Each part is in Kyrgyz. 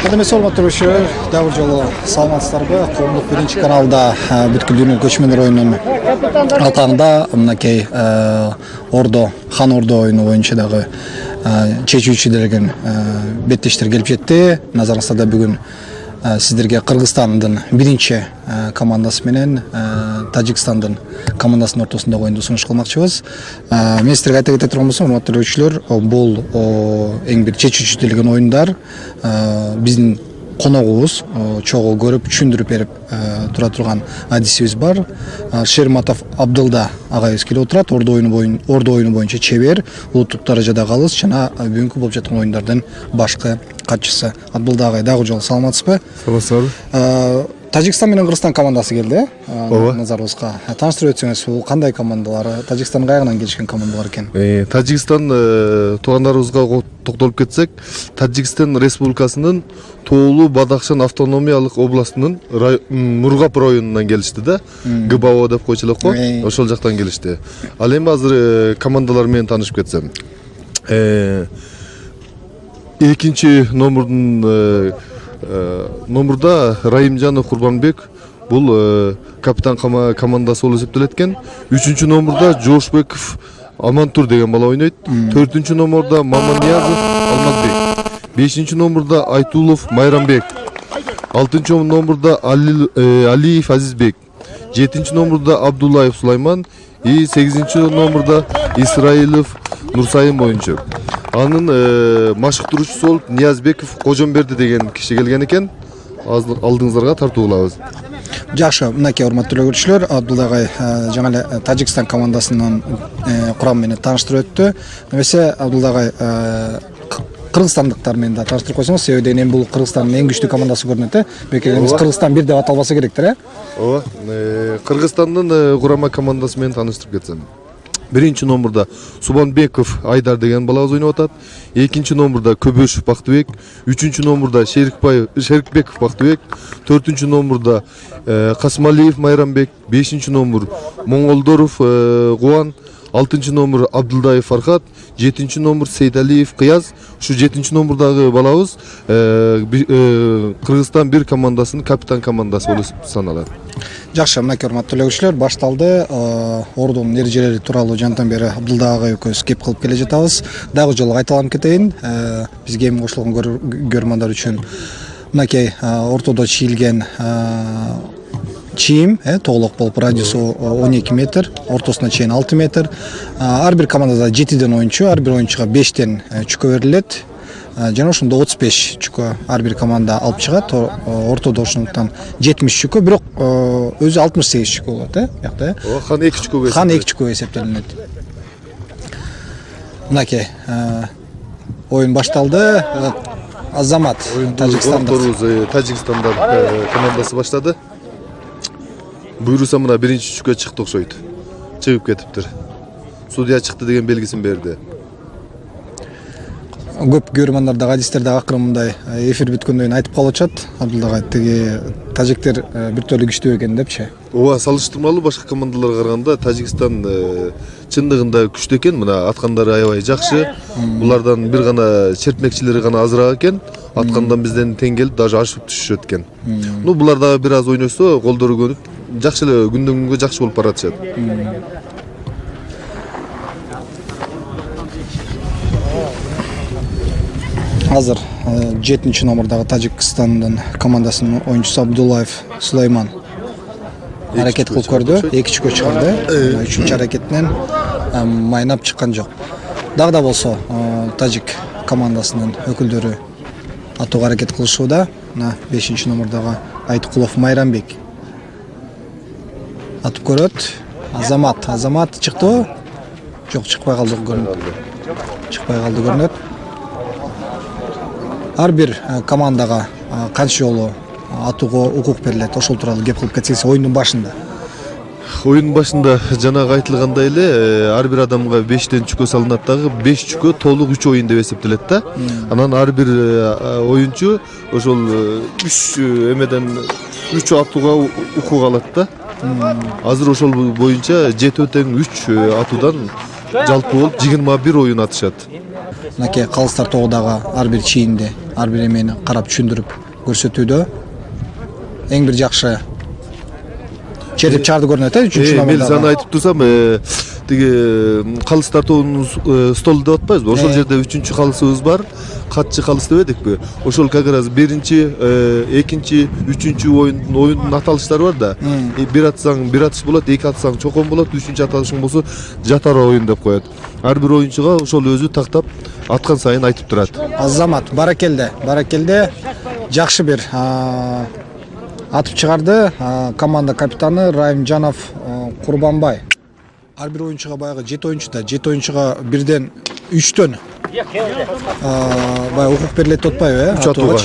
Кадемес урматтуу дагы жолу саламатсыздарбы? Коомдук биринчи каналда бүткүлдүүнүн көчмөндөр оюнунун алкагында мынакей Ордо, Хан Ордо оюну боюнча дагы чечүүчү деген беттештер келип жетти. Назарыңыздарда бүгүн сиздерге Кыргызстандын биринчи командасы менен Тажикстандын командасынын ортосундагы оюнду сунуш кылмакчыбыз. Мен сиздерге айта кете турган болсом, урматтуу көрүүчүлөр, бул эң бир чечүүчү делген оюндар биздин коногубуз чогуу көрүп, түшүндүрүп берип тура турган адисибиз бар. Шерматов Абдылда агайыбыз келип отурат. Ордо оюну боюнча чебер, улуттук даражадагы алыс жана бүгүнкү болуп жаткан оюндардын башкы катчысы. Абдылда агай, дагы жолу саламатсызбы? Саламатсызбы. Тажикстан менен Кыргызстан командасы келди назарыбызга. Тааныштырып өтсөңүз, бул кандай командалар? Тажикстан каягынан келишкен командалар экен? Тажикстан туугандарыбызга токтолуп кетсек, Тажикстан Республикасынын Тоолуу Бадахшан автономиялык областынын Нургап районунан келишти да. ГБО деп койчу элек го. Ошол жактан келишти. Ал эми азыр командалар менен таанышып кетсем. Экинчи номурда Раимжанов Курбанбек, бул капитан командасы болуп эсептелет экен. 3-чү номурда Жошбеков Амантур деген бала ойнойт. 4-чү номурда Маманиязов Алмазбек. 5-чү номурда Айтулов Майрамбек. 6-чы номурда Алиев Азизбек. 7-чи номурда Абдуллаев Сулайман. И 8-чи номурда Исраилов Нурсайым боюнча. Анын машыктыруучусу болуп Ниязбеков Кожомберди деген киши келген экен. Алдыңыздарга тартуу кылабыз. Жакшы, мынакей урматтуу көрүүчүлөр, Абдулла агай жаңа эле Тажикстан командасынын курамы менен тааныштырып өттү. Немесе Абдулла агай кыргызстандыктар менен да тааныштырып койсоңуз, себеби эми бул Кыргызстандын эң күчтүү командасы көрүнөт, Бекеребиз Кыргызстан бир деп аталбаса керек, Ооба. Кыргызстандын курама командасы менен тааныштырып кетсем. 1-чи номурда Субанбеков Айдар деген балабыз ойноп атат. 2-чи номурда Көбөшев Бактыбек, 3-чү номурда Шерикбеков Бактыбек, 4-чү номурда Касмалиев Майрамбек, 5-чи номур Моңолдоров Кубан, 6-чы номур Абдылдаев Фархат, 7-чи номур Сейдалиев Кыяз. Ушу 7-чи номурдагы балабыз Кыргызстан бир командасынын капитан командасы болуп саналат. Жакшы, мынакей урматтуу көрүүчүлөр, башталды. Ордонун эрежелери тууралуу жантан бери Абдылда агай экөөбүз кеп кылып келе жатабыз. Дагы жолу кайталанып кетейин. Бизге эми кошулган көрөрмандар үчүн мынакей ортодо чийилген чийим, тоголок болуп радиусу 12 метр, ортосуна чейин 6 метр. Ар бир командада 7ден оюнчу, ар бир оюнчуга 5тен чүкө берилет. Жана ошондо 35 чүкө ар бир команда алып чыгат. Ортодо ошондуктан 70 чүкө, бирок өзү 68 чүкө болот, бuyакта. Хан 2 чүкөгө. Хан 2 чүкөгө эсептелинет. Мынакей оюн башталды. Азамат Тажикстанда командасы баштады. Буйруса мына биринчи чүкө чыкты окшойт. Чыгып кетиптир. Судья чыкты деген белгисин берди. Көп көрөрмандар дагы адистер дагы акырын мындай эфир бүткөндөн кийин айтып калып атышат. Абдулла тиги тажиктер бир төлө күчтүү экен депчи. Ооба, салыштырмалуу башка командаларга караганда Тажикстан чындыгында күчтүү экен. Мына аткандары аябай жакшы. Булардан бир гана чертмекчилери гана азыраак экен. Аткандан бизден тең келип, даже ашып түшүшөт экен. Булар дагы бир аз ойносо, колдору көнүп, жакшы эле күндөн күнгө жакшы болуп баратышат. Азыр 7-чи номурдагы Тажикстандын командасынын оюнчусу Абдуллаев Сулайман аракет кылып көрдү, 2 чүкө чыгарды. 3-чү аракетинен майнап чыккан жок. Дагы да болсо Тажик командасынын өкүлдөрү атууга аракет кылышууда. 5-чи номурдагы Айткулов Майрамбек атып көрөт. Азамат чыктыбы? Жок, чыкпай калды көрүнөт. Ар бир командага канча жолу атууга укук берилет, ошол тууралуу кеп кылып кетсеңиз оюндун башында. Оюндун башында жанагы айтылгандай эле ар бир адамга 5тен чүкө салынат дагы, 5 чүкө толук 3 оюн деп эсептелет да. Анан ар бир оюнчу ошол 3 эмеден 3 атууга укук алат да. Азыр ошол боюнча 7 тең 3 атуудан жалпы болуп 21 оюн атышат. мынакей калыстар тогудагы ар бир чийинди, ар бир эмени карап түшүндүрүп көрсөтүүдө. Эң бир жакшы чертип чарды көрүнөт, үчүнчү Мен номердагы. саны айтып турсам, тиги калыс тартуунун столу деп атпайбызбы? Ошол жерде үчүнчү калысыбыз бар. Катчы калыс деп эдикпи? Ошол как раз биринчи, экинчи, үчүнчү оюндун аталыштары бар да. Бир атсаң бир атыш болот, эки атсаң чокон болот, үчүнчү аталышың болсо жатар оюн деп коет. Ар бир оюнчуга ошол өзү тактап аткан сайын айтып турат. Азамат, баракелде. Баракелде. Жакшы бир атып чыгарды. Команда капитаны Райымжанов Курбанбай. Ар бир оюнчуга баягы 7 оюнчуда, 7 оюнчуга бирден 3төн баягы укук берилет деп атпайбы, атууга.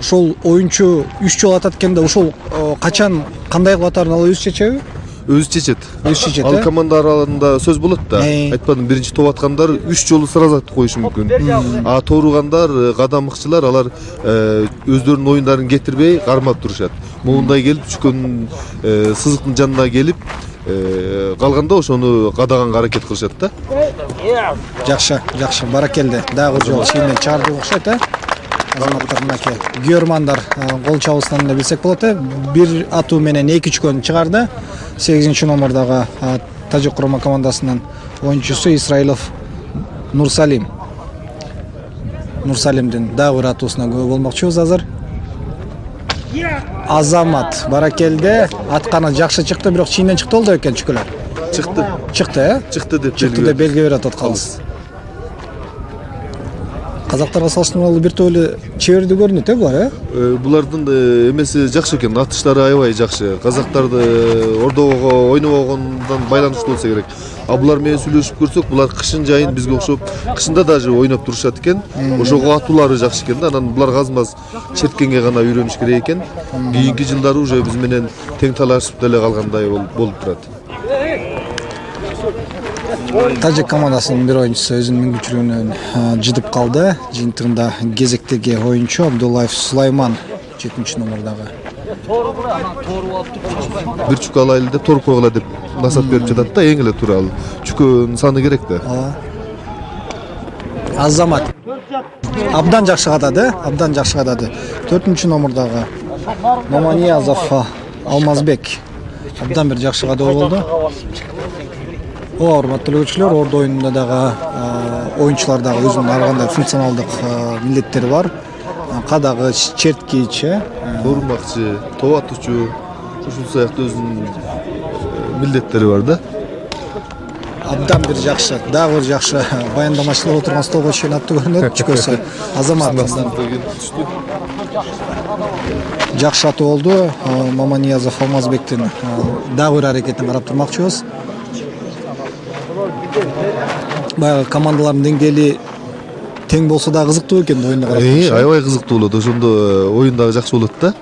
Ошол оюнчу 3 жолу атат экенде, ошол качан кандай кылып атарын ал өзү чечеби? Өзү чечет. Өзү чечет. Ал команда аралыгында сөз болот да. Айтпадым, биринчи топ аткандар 3 жолу сразу атып коюшу мүмкүн. А тооругандар, кадамыкчылар алар өздөрүнүн оюндарын кетирбей кармап турушат. Моундай келип түшкөн сызыктын жанына келип калганда ошону кадаганга аракет кылышат да. Жакшы, жакшы, баракелде. Дагы бир жолу чийинден чыгарды окшойт, Азаматтар мынакей Германдар гол чабуулуштарын да билсек болот, бир атуу менен 2 үчкөнү чыгарды. 8 номердагы Тажик курма командасынын оюнчусу Исраилов Нурсалим. Нурсалимдин дагы бир атуусуна күбө болмокчубуз азыр. Азамат, баракелде. Атканы жакшы чыкты, бирок чийинден чыкты болду экен чүкөлөр. Чыкты. Чыкты, Чыкты деп белги берип атат калыс. Казактарга салыштырмалуу бир топ эле чеберди көрүнөт, булар, Булардын эмеси жакшы экен, атыштары аябай жакшы. Казактарды ордого ойнобогондон байланыштуу болсо керек. А булар менен сүйлөшүп көрсөк, булар кышын жайын бизге окшоп, кышында даже ойноп турушат экен. Ошого атуулары жакшы экен да. Анан булар азмаз черткенге гана үйрөнүш керек экен. Кийинки жылдары уже биз менен тең талашып деле калгандай болуп турат. Тажик командасынын бир оюнчусу өзүнүн мүмкүнчүлүгүнөн жытып калды. Жыйынтыгында кезектеги оюнчу Абдуллаев Сулайман 7 номердагы. Бир чүкө алайлы деп торуп койгула деп насат берип жатат да, эң эле туура ал. Чүкөнүн саны керек да. Азамат абдан жакшы катады, абдан жакшы катады. 4 номердагы Маманиязов Алмазбек абдан бир жакшы катуу болду. Урматтуу көрүүчүлөр, ордо оюнунда дагы оюнчулар дагы өзүнүн ар кандай функционалдык милдеттери бар. Кадагыч, черткич, Торумакчы, топ атуучу, ушул сыяктуу өзүнүн милдеттери бар да. Абдан бир жакшы, дагы бир жакшы баяндамачылар отурган столго чейин аттуу көрүнөт. Чүкөсү Азамат жакшы атуу болду. Маманиязов Алмазбектин дагы бир аракетин карап турмакчыбыз. Баягы командалардын деңгээли тең болсо да кызыктуу экен оюнду карап. Аябай кызыктуу болот. Ошондо оюн дагы жакшы болот да.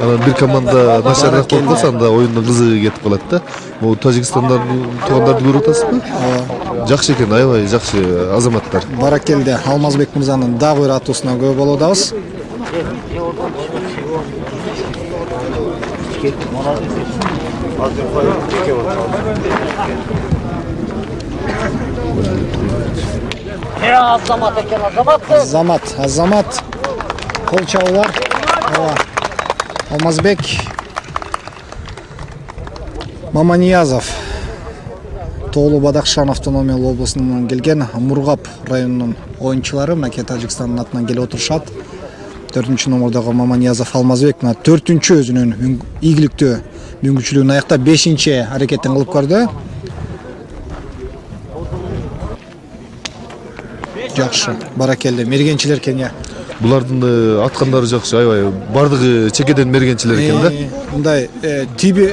Анан бир команда начарыраак болуп калса, анда оюндун кызыгы кетип калат да. Могу Тажикстандардын туугандарды көрүп атасызбы? Жакшы экен, аябай жакшы азаматтар. Баракелде Алмазбек мырзанын дагы бир атуусуна күбө болуп атабыз. Азамат экен, Азамат. Азамат. Кол чабуулар. Алмазбек. Маманиязов. Тоолу Бадакшан автономиялык облусунан келген Мургап районунун оюнчулары мынакей Тажикстандын атынан келип отурушат. 4 номердагы Маманиязов Алмазбек 4-чү өзүнүн ийгиликтүү мүмкүнчүлүгүн аяктап 5-чи аракетин кылып көрдү. Жакшы, баракелде, мергенчилер экен я. Булардын аткандары жакшы, аябай бардыгы чекеден мергенчилер экен да. Мындай тиби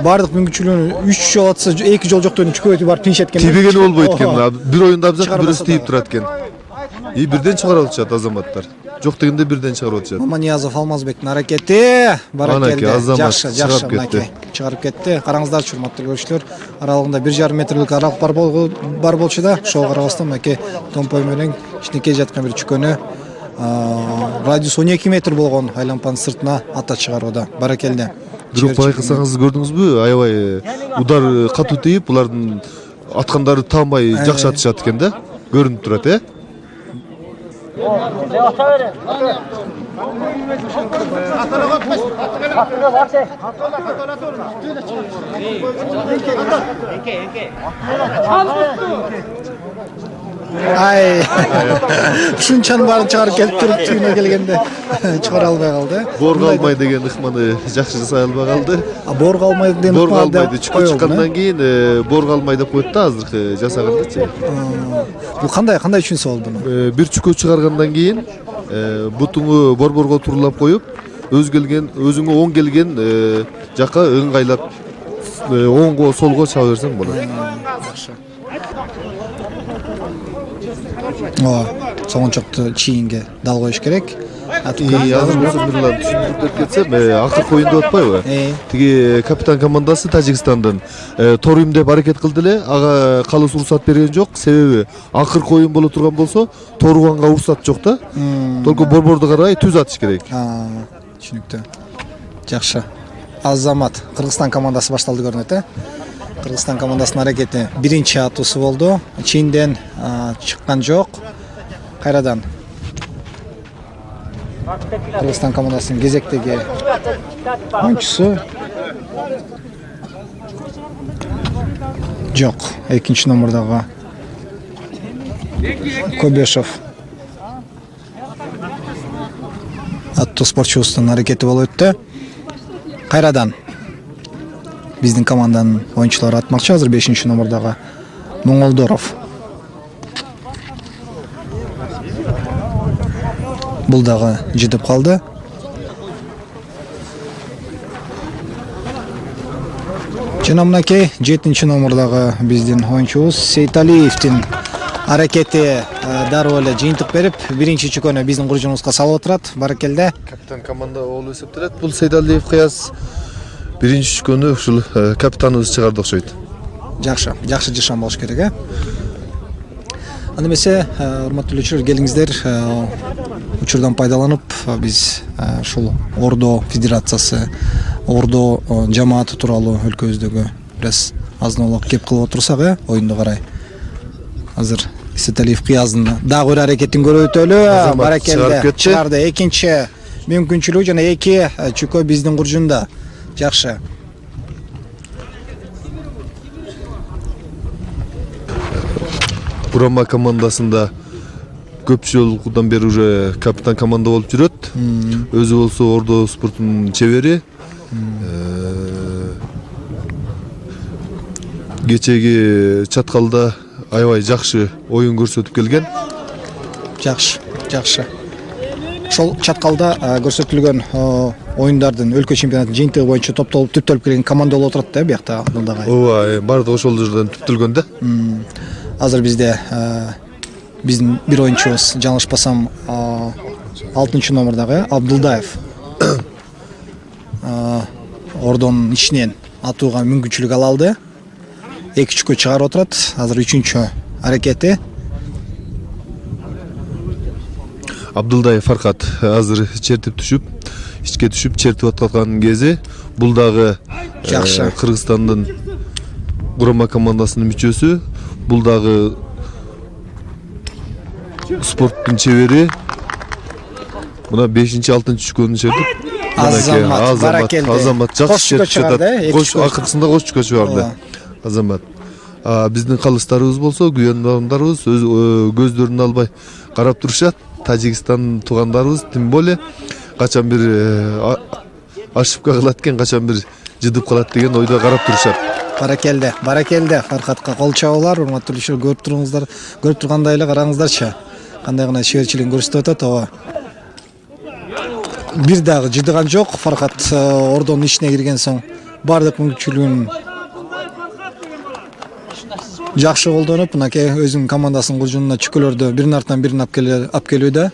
бардык мүмкүнчүлүгүн 3 жол атса 2 жол жоктон чүкөтүп барып тинчет экен. Тийбеген болбойт экен. Бир оюнда абзак бирөөсү тийип турат экен. Бирден чыгарып атышат азаматтар. Жок дегенде бирден чыгарып атышат. Маманиязов Алмазбектин аракети баракелде. Жакшы, жакшы мынакей чыгарып кетти. Караңыздарчы, урматтуу көрүүчүлөр, аралыгында 1,5 метрлик аралык бар болчу да, ошого карабастан мынакей томпой менен кичинекей жаткан бир чүкөнү радиус 12 метр болгон айлампанын сыртына ата чыгарууда. Баракелде. Бирок байкасаңыз көрдүңүзбү? Аябай удар катуу тийип, булардын аткандары таанбай жакшы атышат экен да. Көрүнүп турат, Ай. Ушунчанын баарын чыгарып келип туруп түйүнө келгенде чыгара албай калды. Борго алмай деген ыкманы жакшы жасай албай калды. Борго алмай деген Борго алмайды. Чүкө чыккандан кийин борго алмай деп койду да азыркы жасагандычы. Бул кандай үчүнсү болду буну? Бир чүкө чыгаргандан кийин бутуңу борборго турулап коюп, өзүңө оң келген жакка ыңгайлап оңго солго чаба берсең болот. Соңунчокту чийинге дал коюш керек. Азыр Мирзан түшүндүрүп кетсем, акыркы оюн деп атпайбы? Тиги капитан командасы Тажикстандан торим деп аракет кылды эле, ага калыс уруксат берген жок. Себеби акыркы оюн боло турган болсо, торуганга уруксат жок да. Только борборду карабай түз атыш керек. Түшүнүктүү. Жакшы. Азамат Кыргызстан командасы башталды көрүнөт, Кыргызстан командасынын аракети биринчи атуусу болду. Чийинден чыккан жок. Кайрадан Кыргызстан командасынын кезектеги оюнчусу жок. Экинчи номердагы Кобешов аттуу спортчубуздун аракети болуп өттү. Кайрадан биздин команданын оюнчулары атмакчы. Азыр 5-чи номердагы Моңолдоров. Бул дагы житип калды. Жана мынакей 7-чи номердагы биздин оюнчубуз Сейталиевдин аракети дароо эле жыйынтык берип, биринчи чүкөнү биздин куржунубузга салып отурат. Баракелде. Капитан команда болуп эсептелет. Бул Сейталиев кыяз биринчи чүкөнү ушул капитаныбыз чыгарды окшойт. Жакшы жышан болуш керек, Анда эмесе, урматтуу элчилер, келиңиздер, учурдан пайдаланып, биз ушул Ордо Федерациясы, Ордо жамааты тууралуу өлкөбүздөгү бираз азын-аулак кеп кылып отурсак, оюнду карай. Азыр Сейталиев кыяздын дагы бир аракетин көрөтөлү. Баракелде чыгарды. Экинчи мүмкүнчүлүгү жана 2 чүкө биздин куржунда. Жакшы. Бурама командасында көп жылдан бери уже капитан команда болуп жүрөт. Өзү болсо Ордо спортунун чебери. Кечеги чаткалда аябай жакшы оюн көрсөтүп келген. Жакшы. Ошол чаткалда көрсөтүлгөн оюндардын өлкө чемпионатынын жыйынтыгы боюнча топтолуп түптөлүп келген команда болуп отурат да, биякта Абдылдагай. Ооба, баардыгы ошол жерден түптөлгөн да. Азыр бизде биздин бир оюнчубуз, жаңылышпасам, 6-чы номердагы Абдылдаев Ордонун ичинен атууга мүмкүнчүлүк ала алды. 2 чүкө чыгарып отурат. Азыр 3-чү аракети. Абдылдаев Фаркат азыр чертип түшүп, ичке түшүп чертип аткан кези. Бул дагы Кыргызстандын Бурама командасынын мүчөсү. Бул дагы спорттун чебери. Мына 5-6 чүкөнү чертип. Азамат жакшы чертип жатат. Акыркысында кош чүкө чыгарды. Азамат. Биздин калыстарыбыз болсо, күйөндарыбыз көздөрүн албай карап турушат. Тажикстан туугандарыбыз тим более качан бир ошибка кылат экен, качан бир жыдып калат деген ойдо карап турушат. Баракелде. Фаркатка кол чабуулар, урматтуу элчилер, көрүп тургандай эле караңыздарчы. Кандай гана шеберчилигин көрсөтүп атат, ооба. Бир дагы жыдыган жок. Фаркат Ордонун ичине кирген соң бардык мүмкүнчүлүгүн жакшы колдонуп, мынакей өзүнүн командасынын куржунуна чүкөлөрдү биринин артынан бирин алып келүүдө.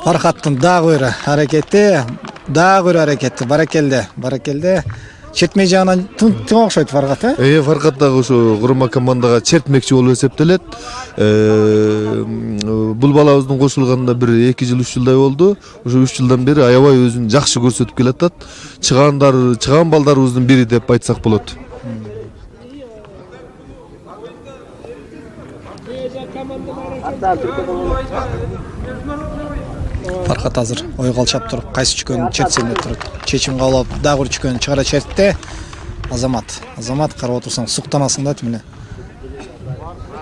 Фаркаттын дагы бир аракети, Баракелде. чертмей жагынан тың окшойт Фаргат, Фаргат дагы ошо курма командага чертмекчи болуп эсептелет. Бул балабыздын кошулганына бир 2 жыл 3 жылдай болду. Ошо 3 жылдан бери аябай өзүн жакшы көрсөтүп келатат. Чыган балдарыбыздын бири деп айтсак болот. Фаргат азыр ойго алчап туруп, кайсы чүкөнү чертсем деп турат. Чечим кабыл алып, дагы бир чүкөнү чыгара чертти. Азамат карап отурсаң суктанасың да тимине.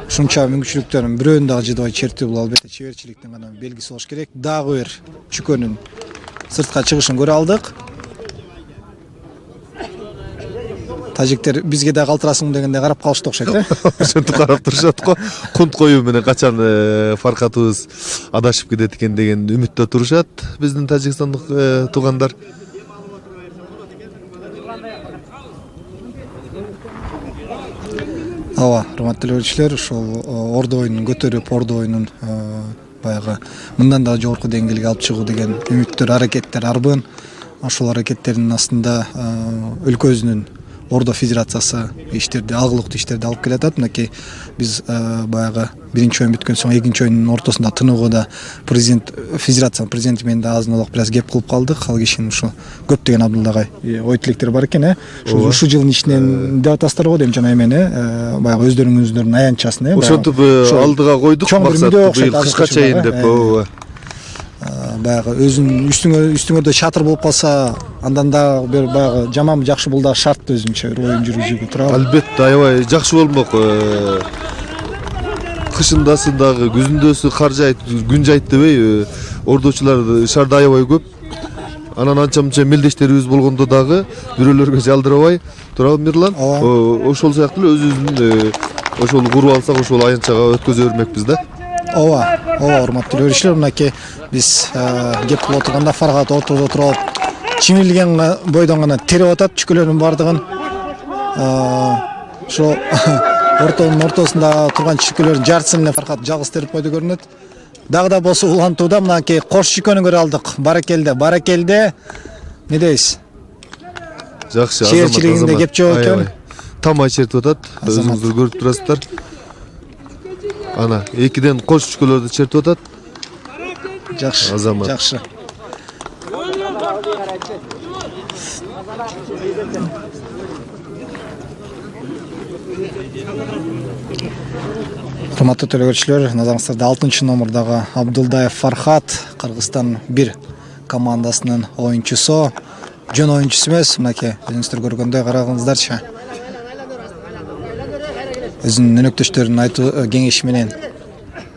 Ушунча мүмкүнчүлүктөрүн бирөөнү дагы жыдыбай чертти, бул албетте чеберчиликтин гана белгиси болуш керек. Дагы бир чүкөнүн сыртка чыгышын көрө алдык. Тажиктер бизге да калтырасың дегенде карап калышты окшойт, Ошентип карап турушат го. Кунт коюу менен качан Фаргатыбыз адашып кетет экен деген үмүттө турушат биздин тажикстандык туугандар. Ооба, урматтуу көрүүчүлөр, ушул Ордо оюнун көтөрүп, Ордо оюнун баягы мындан да жогорку деңгээлге алып чыгуу деген үмүттөр, аракеттер арбын. Ошол аракеттердин астында өлкөбүздүн Ордо федерациясы иштерди, алгылыктуу иштерди алып келатат. Мынакей биз баягы биринчи оюн бүткөн соң экинчи оюндун ортосунда тыныгууда федерациянын президенти менен да азын олок бир аз кеп кылып калдык. Ал кишинин ушу көптөгөн Абдуллага ой тилектери бар экен, Ушул жылдын ичинен деп атасыздар го дейм жана эмени, баягы өздөрүңүздөрдүн аянтчасын, Ошентип алдыга койдук максатты быйыл кышка чейин деп. Баягы өзүнүн үстүңөрдө чатыр болуп калса, андан да бир баягы жаманбы жакшы бул да шарт өзүнчө бир оюн жүргүзүүгө туурабы. Албетте аябай жакшы болмок. Кышындасы дагы, күзүндөсү кар жайт, күн жайт дебей, ордочулар шаарда аябай көп. Анан анча-мынча мелдештерибиз болгондо дагы бирөөлөргө жалдырабай турабы Мирлан. Ошол сыяктуу эле өзүбүздүн ошол куруп алсак, ошол аянтчага өткөзө бермекпиз да. Ооба, урматтуу көрүүчүлөр, мынакей биз кеп кылып отурганда Фаргат отурда туруп, чимирилген бойдон гана терип атат чүкөлөрдүн бардыгын. Ошо ортонун ортосунда турган чүкөлөрдүн жартысын эле Фаргат жалгыз терип койду көрүнөт. Дагы да болсо улантууда мынакей кош чүкөнү көрө алдык. Баракелде. Не дейсиз? Жакшы, чеберчилигинде кеп жок экен. Тамай чертип атат. Өзүңүздөр көрүп турасыздар. Ана, экиден кош чүкөлөрдү чертип атат. Жакшы. Урматтуу көрүүчүлөр, назарыңыздарда 6 номердагы Абдулдаев Фаргат, Кыргызстан 1 командасынын оюнчусу, жөн оюнчусу эмес, мынакей өзүңүздөр көргөндөй карагыңыздарчы. Өзүнүн өнөктөштөрүнүн айтуу кеңеши менен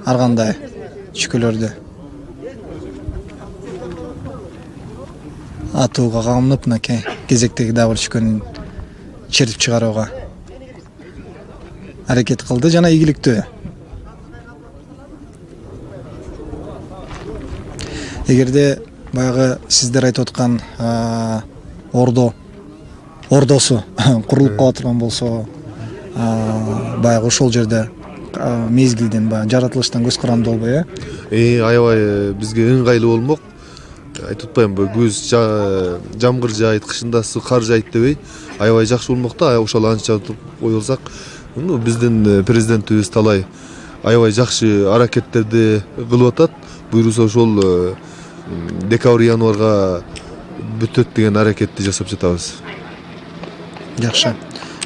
ар кандай чүкөлөрдү атууга камынып, мынакей кезектеги дагы бир чүкөнүн чертип чыгарууга аракет кылды жана ийгиликтүү. Эгерде баягы сиздер айтып аткан ордосу курулуп кала турган болсо, баягы ошол жерде мезгилден баягы жаратылыштан көз каранды болбой, аябай бизге ыңгайлуу болмок. Айтып атпаймынбы, күз жамгыр жайт, кышындасы кар жайт дебей, аябай жакшы болмок да. Ошол анча ойлосак, биздин президентибиз талай аябай жакшы аракеттерди кылып атат. Буйруса ошол декабрь-январга бүтөт деген аракетти жасап жатабыз. Жакшы.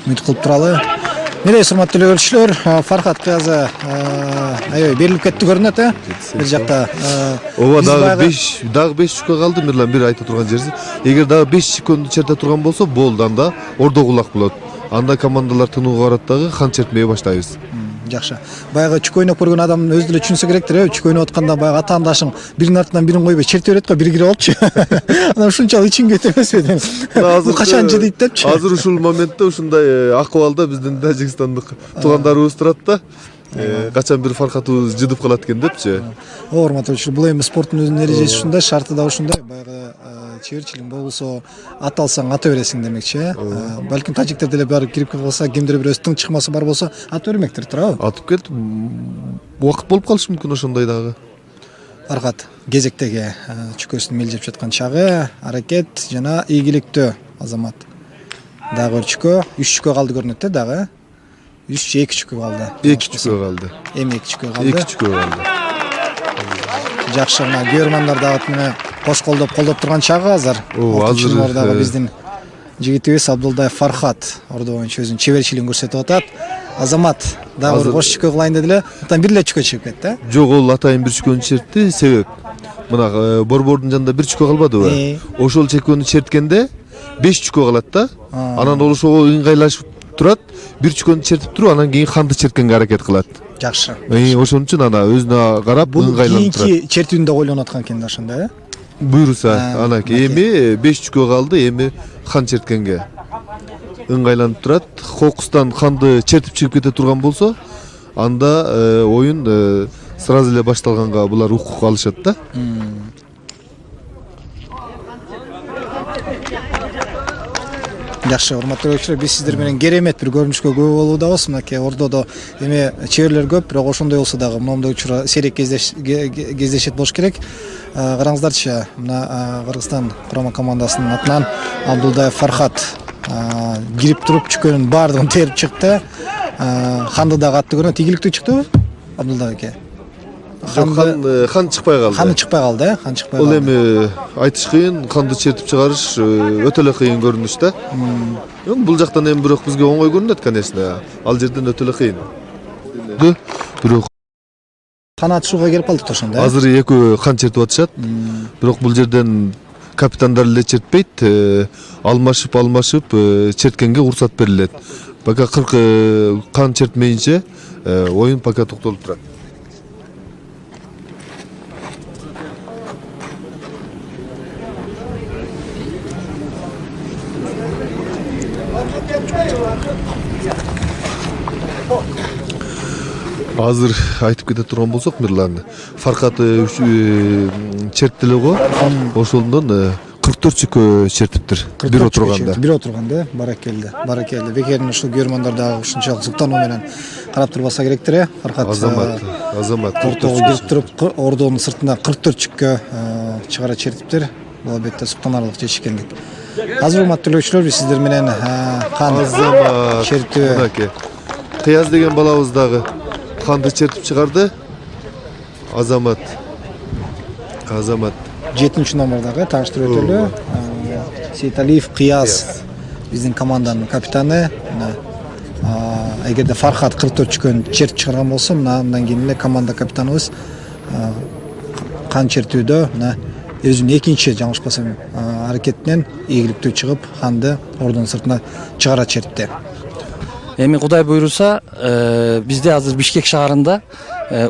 Үмүт кылып туралы. Мелес урматтуу көрүүчүлөр, Фаргат азыр аябай берилип кетти көрүнөт, бир жакта. Ооба, дагы 5 чүкө калды. Мирлан бир айта турган жерси, эгер дагы 5 чүкөнү черте турган болсо, болду, анда Ордо кулак болот. Анда командалар тынууга барат дагы, хан чертмей баштайбыз. Жакшы. Баягы чүкө ойноп көргөн адам өзү деле түшүнсө керектир, чүкө ойноп атканда баягы атаандашың биринин артынан бирин койбой черте берет го, бири кирип алчу. Анан ушунчалык ичиң кете эмеспи? Бул качан жыдыйт депчи. Азыр ушул моментте ушундай акыбалда биздин тажикстандык туугандарыбыз турат да. Качан бир Фаргатыбыз жыдып калат экен депчи. Урматтуу көрүүчүлөр, бул эми спорттун өзүнүн эрежеси ушундай, шарты да ушундай. Баягы чеберчилик болсо аталсаң ата бересиң демекчи. Балким тажиктер деле барып кирип калса, кимдир бирөөсү тың чыкмасы бар болсо, ата бермектир, туурабы? Атып келип, убакыт болуп калышы мүмкүн ошондой дагы. Фаргат кезектеги чүкөсүн мелжеп жаткан чагы, аракет жана ийгиликтүү Азамат. Дагы 3-кө калды көрүнөт да дагы. 3-2 калды. 2 калды. Эми 2 калды. 2 калды. Жакшы, мына көрөрмандар дагы мына кош колдоп турган чагы азыр. Азыр дагы биздин жигитибиз Абдулдаев Фархат ордо боюнча өзүнүн чеберчилигин көрсөтүп атат. Азамат дагы кош чүкө кылайын деди эле, андан бир эле чүкө чыгып кетти, э? Жок, ол атайын бир чүкөнү чертти, себеп мына борбордун жанында бир чүкө калбадыбы? Ошол чүкөнү черткенде 5 чүкө калат да. Анан ол ошого ыңгайлашып турат, бир чүкөнү чертип туруп, анан кийин ханды черткенге аракет кылат. Жакшы. Ошон үчүн ана өзүнө карап ыңгайланып турат. Кийинки чертүүндө ойлонуп аткан экен да ошондой, э? Буйруса, анакей эми 5 чүкө калды, эми хан черткенге ыңгайланып турат. Кокустан ханды чертип чыгып кете турган болсо, анда оюн сразу эле башталганга булар укук алышат да. Жакшы, урматтуу көрүүчүлөр, биз сиздер менен керемет бир көрүнүшкө күбө болуудабыз. Мынакей ордодо эми чеберлер көп, бирок ошондой болсо дагы моундай учур сейрек кездешет болуш керек. Караңыздарчы, мына Кыргызстан курама командасынын атынан Абдулдаев Фархат кирип туруп чүкөнүн баардыгын терип чыкты. Ханды дагы атты көрүнөт. Ийгиликтүү чыктыбы, Абдулдаев аке? Хан чыкпай калды. Ханы чыкпай калды, э? Хан чыкпай Ол калды. эми айтыш кыйын, ханды чертип чыгарыш өтө эле кыйын көрүнүш да. Бул жактан эми бирок бизге оңой көрүнөт, конечно. Ал жерден өтө эле кыйын. Бирок Хан атышууга келип калдык ошондо. азыр экөө хан чертип атышат. Бирок бул жерден капитандар эле чертпейт, алмашып черткенге уруксат берилет. Пока 40 хан чертмейинче оюн пока токтолуп турат. Азыр айтып кете турган болсок, Мирлан, Фархат чертти эле го. Ошондон 44 чүкө чертиптир. Бир отурганда. Бир отурганда, баракелде. Бекердин ушул көрөрмандар дагы ушунчалык суктануу менен карап турбаса керектир, э? Фархат Азамат ортого кирип туруп, ордонун сыртына 44 чүккө чыгара чертиптир. Бул албетте суктанарлык чечиш экендик. Азыр урматтуу көрүүчүлөр, биз сиздер менен хан Азамат чертүү Кыяз деген балабыз дагы ханды чертип чыгарды. Азамат 7 номердагы тааныштырып өтөлү. Сейталиев Кыяз биздин команданын капитаны. Эгерде Фархат 44 чүкөнү чертип чыгарган болсо, андан кийин эле команда капитаныбыз хан чертүүдө өзүнүн экинчи жаңылышпасам аракетинен ийгиликтүү чыгып, ханды ордонун сыртына чыгара чертти. Эми Кудай буйруса, бизде азыр Бишкек шаарында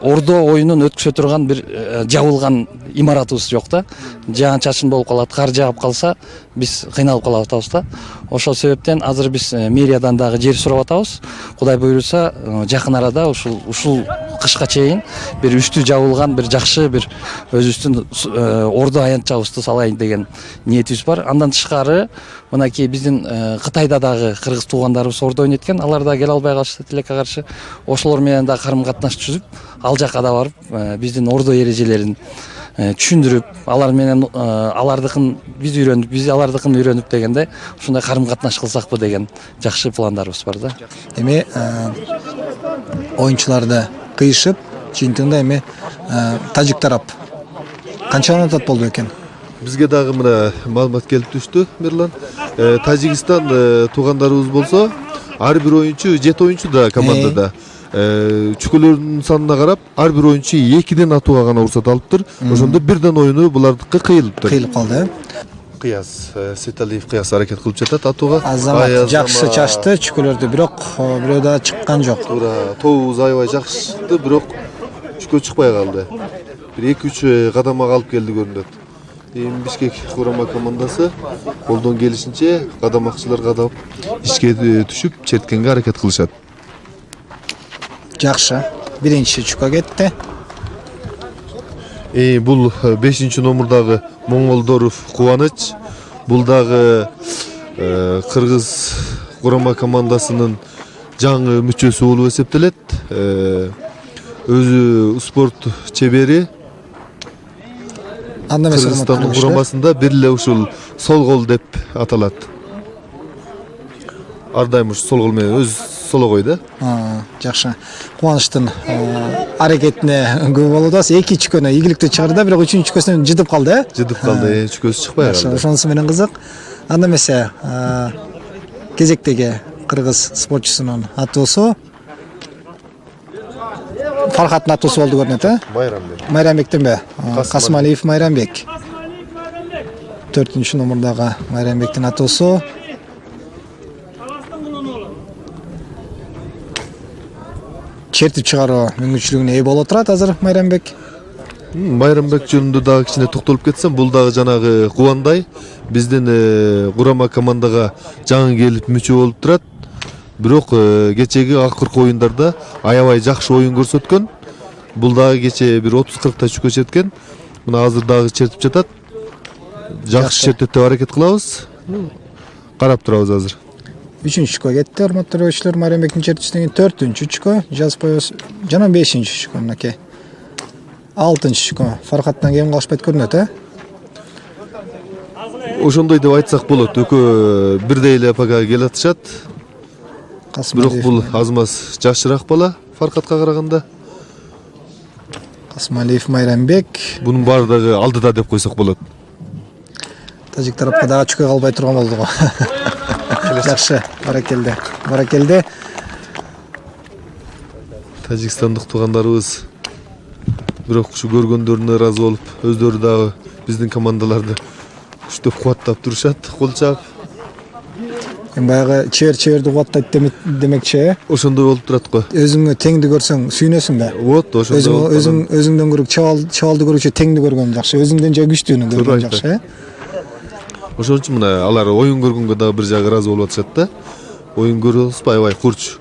ордо оюнун өткөзө турган бир жабылган имаратыбыз жок да. Жаан чачын болуп калат, кар жаап калса, биз кыйналып калып атабыз да. Ошол себептен азыр биз мэриядан дагы жер сурап атабыз. Кудай буйруса, жакын арада ушул кышка чейин бир үстү жабылган бир жакшы бир өзүбүздүн ордо аянтчабызды салайын деген ниетибиз бар. Андан тышкары, мынакей биздин Кытайда дагы кыргыз туугандарыбыз ордо ойноткен, алар да келе албай калышты тилекке каршы. Ошолор менен да карым катнаш түзүп, ал жака да барып, биздин ордо эрежелерин түшүндүрүп, алар менен алардыкын биз үйрөнүп, биз алардыкын үйрөнүп дегенде, ушундай карым катнаш кылсакпы деген жакшы пландарыбыз бар да. Эми оюнчуларды кыйышып, жыйынтыгында эми тажик тарап канчадан атат болду экен? Бизге дагы мына маалымат келип түштү, Мирлан. Тажикстан туугандарыбыз болсо, ар бир оюнчу 7 оюнчу да командада. Чүкөлөрдүн санына карап, ар бир оюнчу 2ден атууга гана уруксат алыптыр. Ошондо бирден оюну булардыкы кыйылыптыр. Кыйылып калды, э? Кыяз, Сейталиев Кыяз аракет кылып жатат атууга. Азамат жакшы чачты чүкөлөрдү, бирок бирөө да чыккан жок. Туура, тобубуз аябай жакшы, бирок чүкө чыкпай калды. Бир 2-3 кадамга калып келди көрүнөт. Эми Бишкек курама командасы колдон келишинче кадамакчылар кадап ишке түшүп, черткенге аракет кылышат. Жакшы. Биринчи чүкө кетти. Бул 5 номердагы Моңолдоров Кубаныч. Бул дагы кыргыз курама командасынын жаңы мүчөсү болуп эсептелет. Өзү спорт чебери. Кыргызстандын курамасында бир эле ушул сол кол деп аталат. ар дайым ушу сол кол менен өз соло койду. Жакшы. Кубанычтын аракетине күбө болуп атасыз. 2 чүкөнү ийгиликтүү чыгарды, бирок 3 чүкөсүнөн жыдып калды, Жыдып калды, чүкөсү чыкпай калды. Ошонусу менен кызык. Анда эмесе, кезектеги кыргыз спортчусунун атоосу Фархаттын атоосу болду көрүнөт, Майрамбек. Майрамбектенби? Касмалиев Майрамбек. 4-нчү номурдагы Майрамбектин атоосу. Чертип чыгаруу мүмкүнчүлүгүнө ээ болуп турат азыр Майрамбек. Майрамбек жөнүндө дагы кичине токтолуп кетсем, бул дагы жанагы Кубандай биздин курама командага жаңы келип мүчө болуп турат. Бирок кечеги акыркы оюндарда аябай жакшы оюн көрсөткөн. Бул дагы кече бир 30-40 та чүкө черткен. Мына азыр дагы чертип жатат. Жакшы чертет деп аракет кылабыз. Карап турабыз азыр. 3-чү чүкө кетти, урматтуу көрүүчүлөр. Майрамбектин чертишинен кийин 4-чү чүкө, Жазбайбыз жана 5-чү чүкө мынакей. 6-чы чүкө. Фархаттан кем калышпайт көрүнөт, Ошондой деп айтсак болот. Экөө бирдей эле пага келатышат. Бирок бул азмаз жашыраак бала Фархатка караганда. Касмалиев Майрамбек. Бунун баардыгы алдыда деп койсок болот. Тажик тарапка дагы чүкө калбай турган болду го. Жакшы, баракелде. Баракелде. Тажикстандык туугандарыбыз бирок ушу көргөндөрүнө ыраазы болуп, өздөрү дагы биздин командаларды күчтөп кубаттап турушат, кол чаап. Баягы чебер-чеберди кубаттайт демекчи, Ошондой болуп турат го. Өзүңө теңди көрсөң сүйүнөсүң да. Вот, ошондой. Өзүңдөн көрүп чабалды көрүүчү теңди көргөн жакшы, өзүңдөн же күчтүүнү көргөн жакшы. Ошон үчүн мына алар оюн көргөнгө дагы бир жагы ыраазы болуп атышат да. Оюн көрүп атпайбы, аябай курч.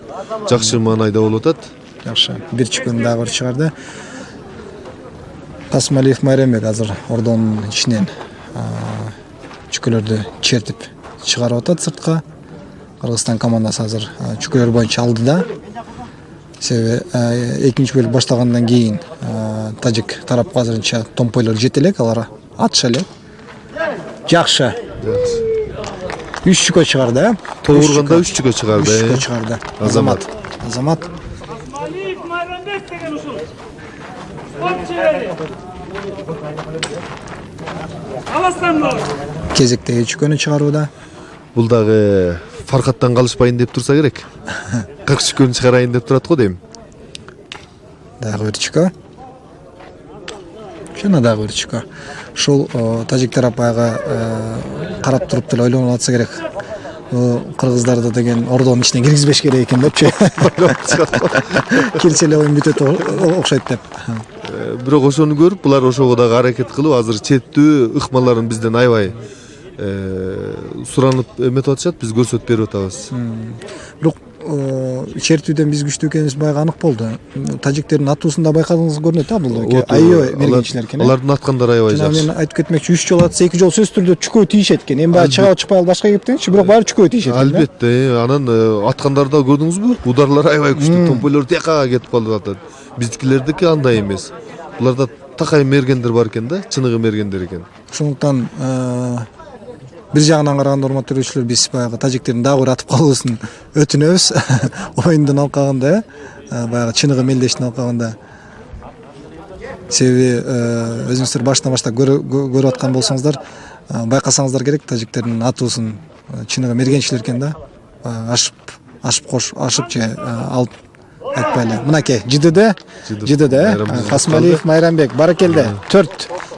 Жакшы маанайда болуп атат. Жакшы. Бир чүкөнү дагы чыгарды. Касмалиев Майрамбек азыр ордонун ичинен чүкөлөрдү чертип чыгарып атат сыртка. Кыргызстан командасы азыр чүкөлөр боюнча алдыда. Себеби экинчи бөлүк башталгандан кийин тажик тарапка азырынча томпойлор жете элек, алар атыша элек. Жакшы. 3 чүкө чыгарды, Тоогурганда 3 чүкө чыгарды. 3 чүкө чыгарды. Азамат. Kасmaliyev Майрамбек деген ушул. Спорт чебери. Аластан Кезектеги чүкөнү чыгарууда. Бул дагы Фархаттан калышпайын деп турса керек. 40 чүкөнү чыгарайын деп турат го дейм. Дагы бир чүкө. Жана дагы бир чүкө. Ушул тажик тарап баягы карап туруп деле ойлонуп атса керек. Кыргыздарды деген ордонун ичине киргизбеш керек экен депчи. Кирсе эле оюн бүтөт окшойт деп. Бирок ошону көрүп, булар ошого дагы аракет кылып, азыр четтүү ыкмаларын бизден аябай суранып эметип атышат, биз көрсөтүп берип атабыз. Бирок чертүүдөн биз күчтүү экенибиз баягы анык болду. Тажиктердин атуусунда байкадыңыз көрүнөт да, бул аябай мергенчилер экен. Алардын аткандары аябай жакшы. Мен айтып кетмекчи, 3 жолу атса 2 жолу сөзсүз түрдө чүкөө тийишет экен. Эми баягы чыгап чыкпай ал башка кептеңчи, бирок баары чүкөө тийишет экен. Албетте, анан аткандарды көрдүңүзбү? Ударлар аябай күчтүү, томпойлор тияка кетип калып атат. Биздикилердики андай эмес. Буларда такай мергендер бар экен да, чыныгы мергендер экен. Ошондуктан бир жагынан караганда урматтуу көрүүчүлөр, биз баягы тажиктердин дагы бир атып калуусун өтүнөбүз. Оюндун алкагында, баягы чыныгы мелдештин алкагында. Себеби өзүңүздөр башынан баштап көрүп аткан болсоңуздар, байкасаңыздар керек, тажиктердин атуусун чыныгы мергенчилер экен да. Ашып же алып айтпайлы. Мынакей, жидыды. Касмалиев Майрамбек, баракелде.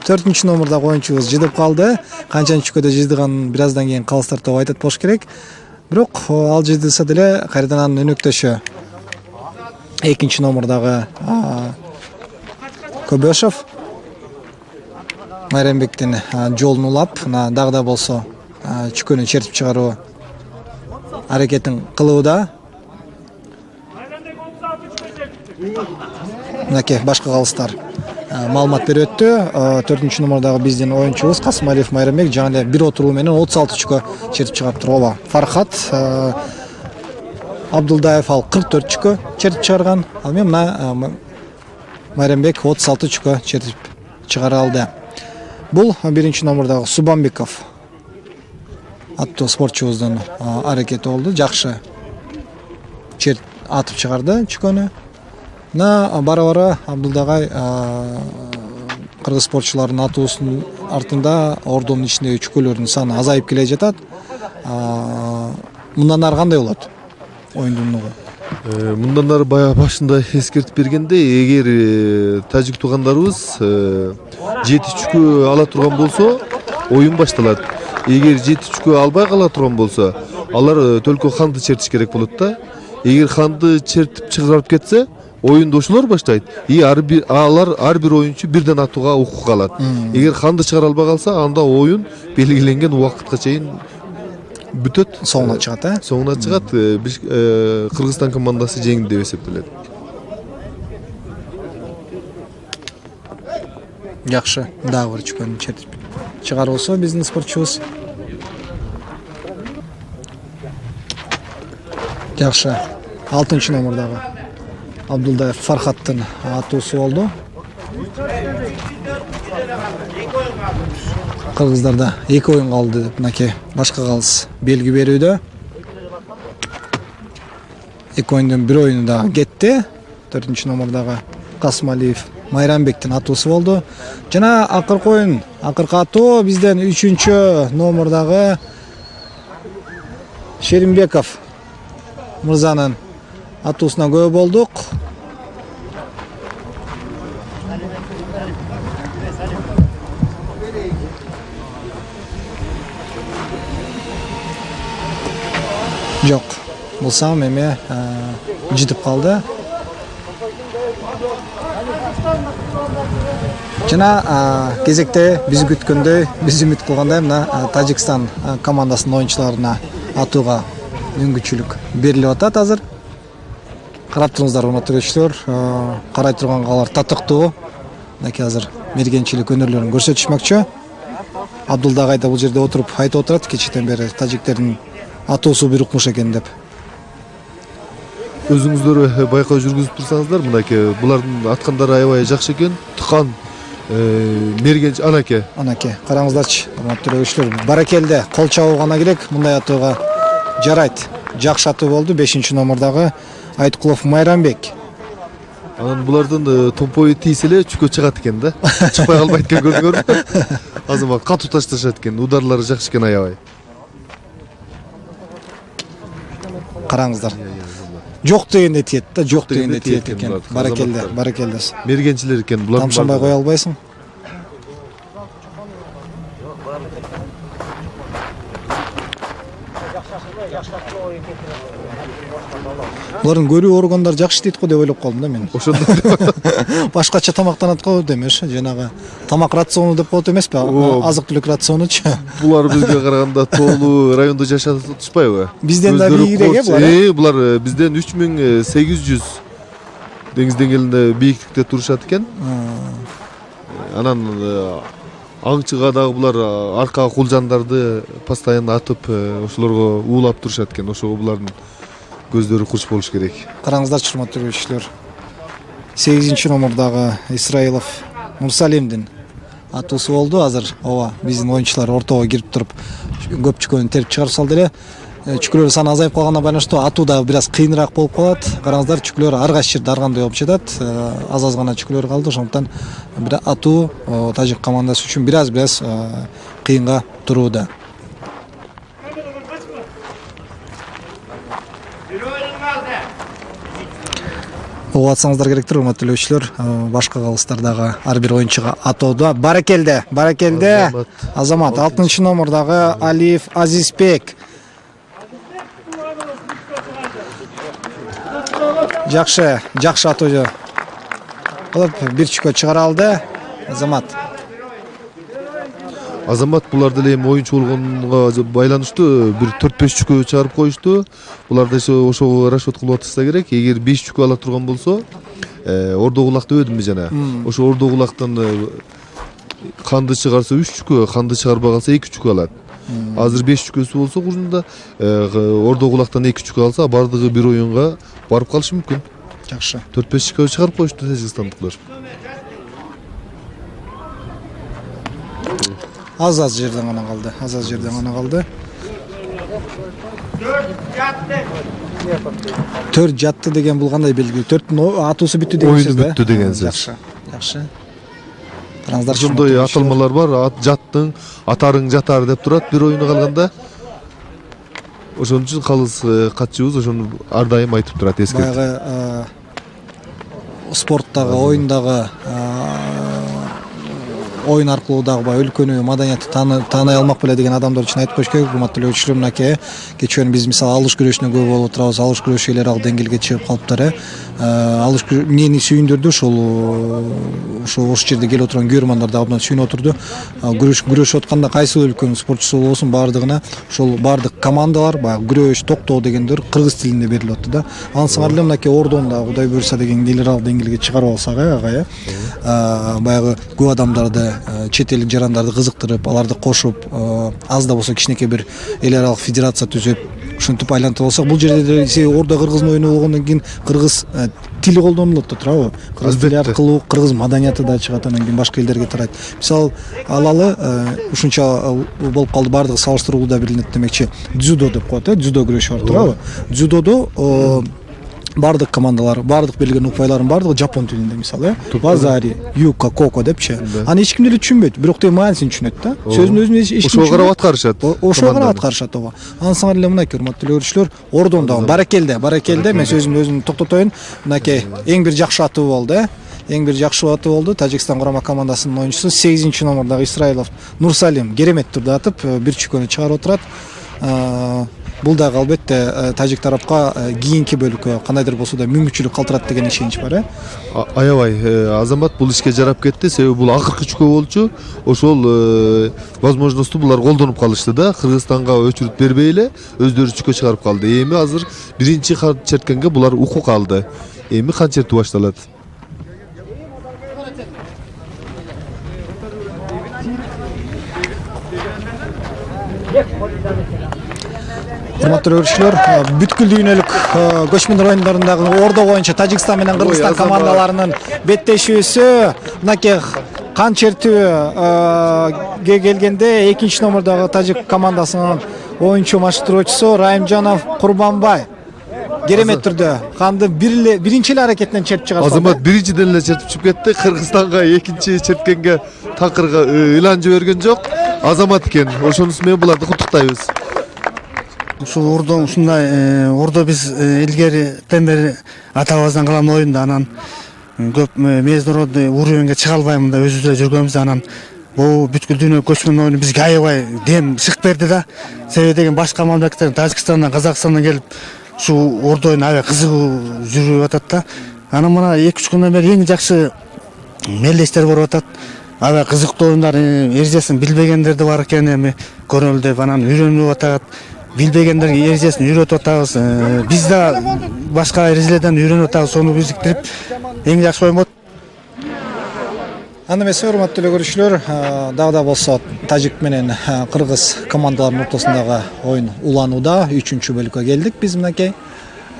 4-нчү номурдагы оюнчубуз жидип калды. Канчанчы чүкөдө жидиган бир аздан кийин калыстартып айтат болуш керек. Бирок ал жидилсе деле кайрадан анын өнөктөшү 2-нчи номурдагы Көбөшов Майрамбектин жолун улап, дагы да болсо чүкөнү чертип чыгаруу аракетин кылууда. Мынакей башка калыстар маалымат берип өттү. 4-нчү номурдагы биздин оюнчубуз Касмалиев Майрамбек жана бир отуруу менен 36 чүкө чертип чыгарып турган. Фархат Абдулдаев ал 44 чүкө чертип чыгарган. Ал мен мына Майрамбек 36 чүкө чертип чыгара алды. Бул 1-нчи номурдагы Субанбеков. аттуу спортчубуздун аракети болду. Жакшы черт атып чыгарды чүкөнү. Мына бара-бара Абдулдагай кыргыз спортчуларынын атуусунун артында ордонун ичиндеги чүкөлөрдүн саны азайып келе жатат. Мындан ары кандай болот? Оюндун угу. Мындан ары баягы башында эскертип бергенде, эгер тажик туугандарыбыз 7 чүкө ала турган болсо, оюн башталат. Эгер 7 чүкө албай кала турган болсо, алар төлкө ханды чертиш керек болот да. Эгер ханды чертип чыгарып кетсе, оюнду ошолор баштайт. Алар ар бир оюнчу бирден атууга укук алат. Эгер ханды чыгара албай калса, анда оюн белгиленген убакытка чейин бүтөт. Соңуна чыгат, Соңуна чыгат. Кыргызстан командасы жеңди деп эсептелет. Жакшы, дагы бир чүкөнү чертип чыгар болсо биздин спортчубуз. Жакшы. 6-номердагы Абдулдаев Фархаттын атуусу болду. Кыргыздарда 2 оюн калды деп мынакей башка калыс белги берүүдө. 2 оюндун 1 оюну да кетти. 4-номердагы Касмалиев Майрамбектин атуусу болду. Жана акыркы оюн, акыркы атуу бизден 3-номердагы Шеримбеков мырзанын атуусуна күбө болдук. Жок, бул сам эме житип калды. Жана кезекте биз күткөндөй, биз үмүт кылгандай мына Тажикстан командасынын оюнчуларына атууга мүмкүнчүлүк берилип атат азыр. Карап туруңуздар, урматтуу көрүүчүлөр, карай турганга алар татыктуу. Мынакей азыр мергенчилик өнөрлөрүн көрсөтүшмөкчү. Абдулдагай да бул жерде отуруп айтып отурат, кечээден бери тажиктердин атуусу бир укмуш экен деп. Өзүңүздөр байкоо жүргүзүп турсаңыздар, мынакей булардын аткандары аябай жакшы экен. Тукан мергенч анаке. Караңыздарчы, урматтуу көрүүчүлөр, баракелде кол чабуу гана керек, мындай атууга жарайт. Жакшы атуу болду. 5-номердагы Айткулов Майрамбек. Анан булардын томпою тийсе эле чүкө чыгат экен да. Чыкпай калбайт экен, көрдүңөрбү? Азыр катуу ташташат экен. Ударлары жакшы экен аябай. Караңыздар. Жок дегенде тиет да, жок дегенде тиет экен. Баракелде. Мергенчилер экен булар. Тамшанбай кое албайсың. Булардын көрүү органдары жакшы иштейт го деп ойлоп калдым да мен. Ошондо Башкача тамактанат го демеш, жанагы тамак рациону деп коет эмеспи? Азык-түлүк рационучу. булар бизге караганда тоолуу райондо жашап атышпайбы? Бизден да бийигирээк булар. Булар бизден 3800 деңиз деңгээлинде бийиктикте турушат экен. Анан аңчыга дагы булар арка кулжандарды постоянно атып, ошолорго уулап турушат экен. Ошого булардын көздөрү куч болуш керек. Караңыздарчы, урматтуу көрүүчүлөр. 8-номердагы Исраилов Мурсалимдин атуусу болду. Азыр ооба биздин оюнчулар ортого кирип туруп көп чүкөнү терип чыгарып салды эле. Чүкөлөр саны азайып калганына байланыштуу атуу да бир аз кыйыныраак болуп калат. Караңыздар, чүкөлөр ар кайсы жерде ар кандай болуп жатат. Аз гана чүкөлөр калды. Ошондуктан бир атуу тажик командасы үчүн бир аз кыйынга турууда. Угуп атсаңыздар керектир, урматтуу көрүүчүлөр. Башка калыстардагы ар бир оюнчуга атоодо баракелде. Азамат 6-номердагы Алиев Азизбек. Жакшы атуу кылып бир чүкө чыгара алды Азамат. Азамат буларды эле оюнчу болгонго байланыштуу бир 4-5 чүкө чыгарып коюшту. Буларды ошого расчет кылып атышса керек. Эгер 5 чүкө ала турган болсо, ордо кулак дебедимби жана. Ошо ордо кулактан канды чыгарса 3 чүкө, канды чыгарбай калса 2 чүкө алат. Азыр 5 чүкөсү болсо куржунда ордо кулактан 2 чүкө алса, бардыгы бир оюнга барып калышы мүмкүн. Жакшы. 4-5 чүкө чыгарып коюшту тажикстандыктар. Аз жерден гана калды. Төрт жатты деген бул кандай белги? Төрттүн атуусу бүттү деген Оюну сөз да? бүттү деген сөз. Жакшы, жакшы. Караңыздар, Ошондой аталмалар бар. Жаттың, атарың жатар деп турат бир оюну калганда. Ошон үчүн калыс катчыбыз ошону ар дайым айтып турат, эскертип. Баягы спорттагы, оюндагы oyun arkılуу дагы баягы өлкөнү маданиятты тааный алмак беле деген адамдар үчүн айтып коюш керек. Урматтуу элчилер, мынакей кечөөнү биз мисалы алыш күрөшүнө көп болуп турабыз. Алыш күрөшү элер ал деңгээлге чыгып калыптыр. Алыш мени сүйүндүрдү ошол жерде келип отурган көрөрмандар да абдан сүйүнүп отурду. Күрөшүп атканда кайсы өлкөнүн спортчусу болсун баардыгына ошол баардык командалар баягы күрөш, токтоо дегендер кыргыз тилинде берилип атты да. Анын сыңары эле мынакей ордону да Кудай буйруса деген эл аралык деңгээлге чыгарып алсак ага баягы көп адамдарды чет элдик жарандарды кызыктырып, аларды кошуп, аз да болсо кичинекей бир эл аралык федерация түзүп, ушинтип айлантып алсак, бул жерде ордо кыргыздын оюну болгондон кийин кыргыз тили колдонулат да туурабы? Кыргыз тили аркылуу кыргыз маданияты да чыгат, анан кийин башка элдерге тарайт. Мисалы алалы ушунча болуп калды, баардыгы салыштыруулуу да билинет демекчи. Дзюдо деп коет, дзюдо күрөшү бар туурабы? Дзюдодо баардык командалар, баардык берилген упайлардын баардыгы жапон тилинде, мисалы, Вазари, Юка, Коко депчи. Аны эч ким деле түшүнбөйт, бирок тең мааниsin түшүнөт да. Сөзүн өзүн эч ким ошого карап аткарышат. Ошого карап аткарышат ооба. Анын сыңары эле мынакей урматтуу көрүүчүлөр, ордондо баракелде, мен сөзүмдү токтотоюн. Мынакей эң бир жакшы атуу болду, эң бир жакшы атуу болду. Тажикстан курама командасынын оюнчусу 8-номердагы Исраилов Нурсалим керемет түрдө атып, бир чүкөнү чыгарып отурат. Бул дагы албетте тажик тарапка кийинки бөлүккө кандайдыр болсо да мүмкүнчүлүк калтырат деген ишенич бар. Аябай Азамат бул ишке жарап кетти, себеби бул акыркы чүкө болчу. Ошол возможносту булар колдонуп калышты да, Кыргызстанга өчүрүп бербей эле өздөрү чүкө чыгарып калды. Эми азыр биринчи черткенге булар укук калды. Эми кан чертүү башталат. Урматтуу көрүүчүлөр, бүткүл дүйнөлүк көчмөндөр оюндарындагы ордо боюнча Тажикстан менен Кыргызстан командаларынын беттешүүсү мынакей кан чертүүгө келгенде 2-номердагы тажик командасынын оюнчу машыктыруучусу Райымжанов Курбанбай керемет түрдө канды биринчи эле аракетинен чертип чыгарып алды. Азамат биринчиден эле чертип чыгып кетти. Кыргызстанга экинчи черткенге такырга ылан жиберген жок. Азамат экен. Ошонусу менен буларды куттуктайбыз. Ушул ордо ушундай ордо биз илгериден бери ата-бабабыздан калган оюн да, анан көп международный уровеньге чыга албаймын да өзүбүз эле жүргөнбүз, анан бул бүткүл дүйнө көчмөн оюну бизге аябай дем шык берди да. Себеби деген башка мамлекеттерден, Тажикстандан, Казакстандан келип ушул ордо оюну аябай кызыгуу жүрүп атат да. Анан мына 2-3 күндөн бери эң жакшы мелдештер болуп атат. Аябай кызыктуу оюндар, эрежесин билбегендер да бар экен, эми көрөлү деп анан үйрөнүп атат. Билбегендерге эрежесин үйрөтүп атабыз. Биз да башка эрежелерден үйрөнүп атабыз, сону биздиктирип эң жакшы оюн болот. Анда эмесе, урматтуу көрүүчүлөр, дагы да болсо тажик менен кыргыз командаларынын ортосундагы оюн уланууда 3-чү бөлүккө келдик биз мынакей.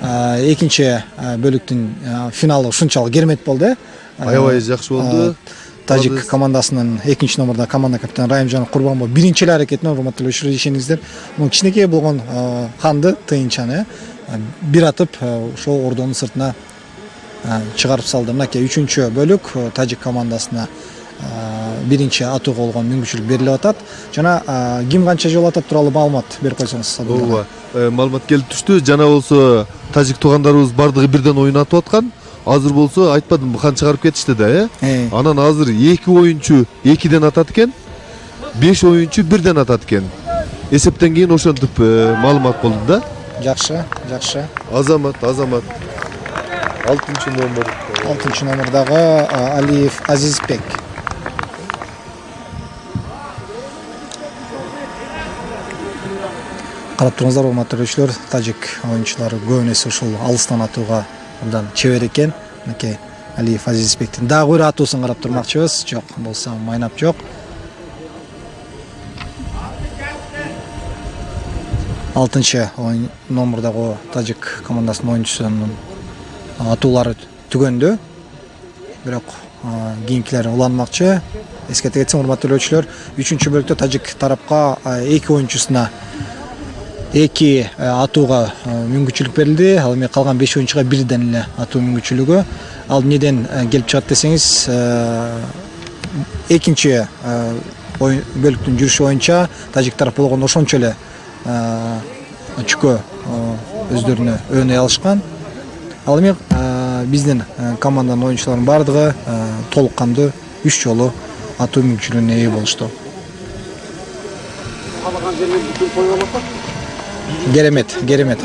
Экинчи бөлүктүн финалы ушунчалык керемет болду. Аябай жакшы болду. Тажик командасынын 2-номердагы команда капитаны Райымжанов Курбанбай биринчи эле аракетинен, урматтуу көрүүчүлөр, ишениңиздер, мына кичинекей болгон канды тыйынчаны бир атып ошол ордонун сыртына чыгарып салды. Мынакей 3-чү бөлүк тажик командасына биринчи атууга болгон мүмкүнчүлүк берилип атат. Жана ким канча жолу атат тууралуу маалымат берип койсоңуз. Ооба, маалымат келип түштү. Жана болсо тажик туугандарыбыз бардыгы бирден оюн атып аткан. Азыр болсо айтпадым, кан чыгарып кетишти да, Анан азыр 2 оюнчу 2ден атат экен, 5 оюнчу 1ден атат экен. Эсептен кийин ошентип маалымат болду да. Жакшы. Азамат 6-номер. 6-номердагы Алиев Азизбек. Карап туруңуздар, урматтуу көрүүчүлөр, тажик оюнчулары көбүнесе ушул алыстан атууга абдан чебер экен. Мынакей Алиев Азизбектин дагы бир атуусун карап турмакчыбыз. Жок, болсо майнап жок. 6-номердагы тажик командасынын оюнчусунун атуулары түгөндү. Бирок кийинкилери уланмакчы. Эскерте кетсем, урматтуу көрүүчүлөр, 3-чү бөлүктө тажик тарапка 2 оюнчусуна 2 атууга мүмкүнчүлүк берилди. Ал эми калган 5 оюнчуга бирден эле атуу мүмкүнчүлүгү. Ал эмнеден келип чыгат десеңиз, экинчи бөлүктүн жүрүшү боюнча тажик тарап болгондо ошончо эле очко өздөрүнө өнөй алышкан. Ал эми биздин команданын оюнчуларынын бардыгы толук кандуу 3 жолу атуу мүмкүнчүлүгүнө ээ болушту. Керемет.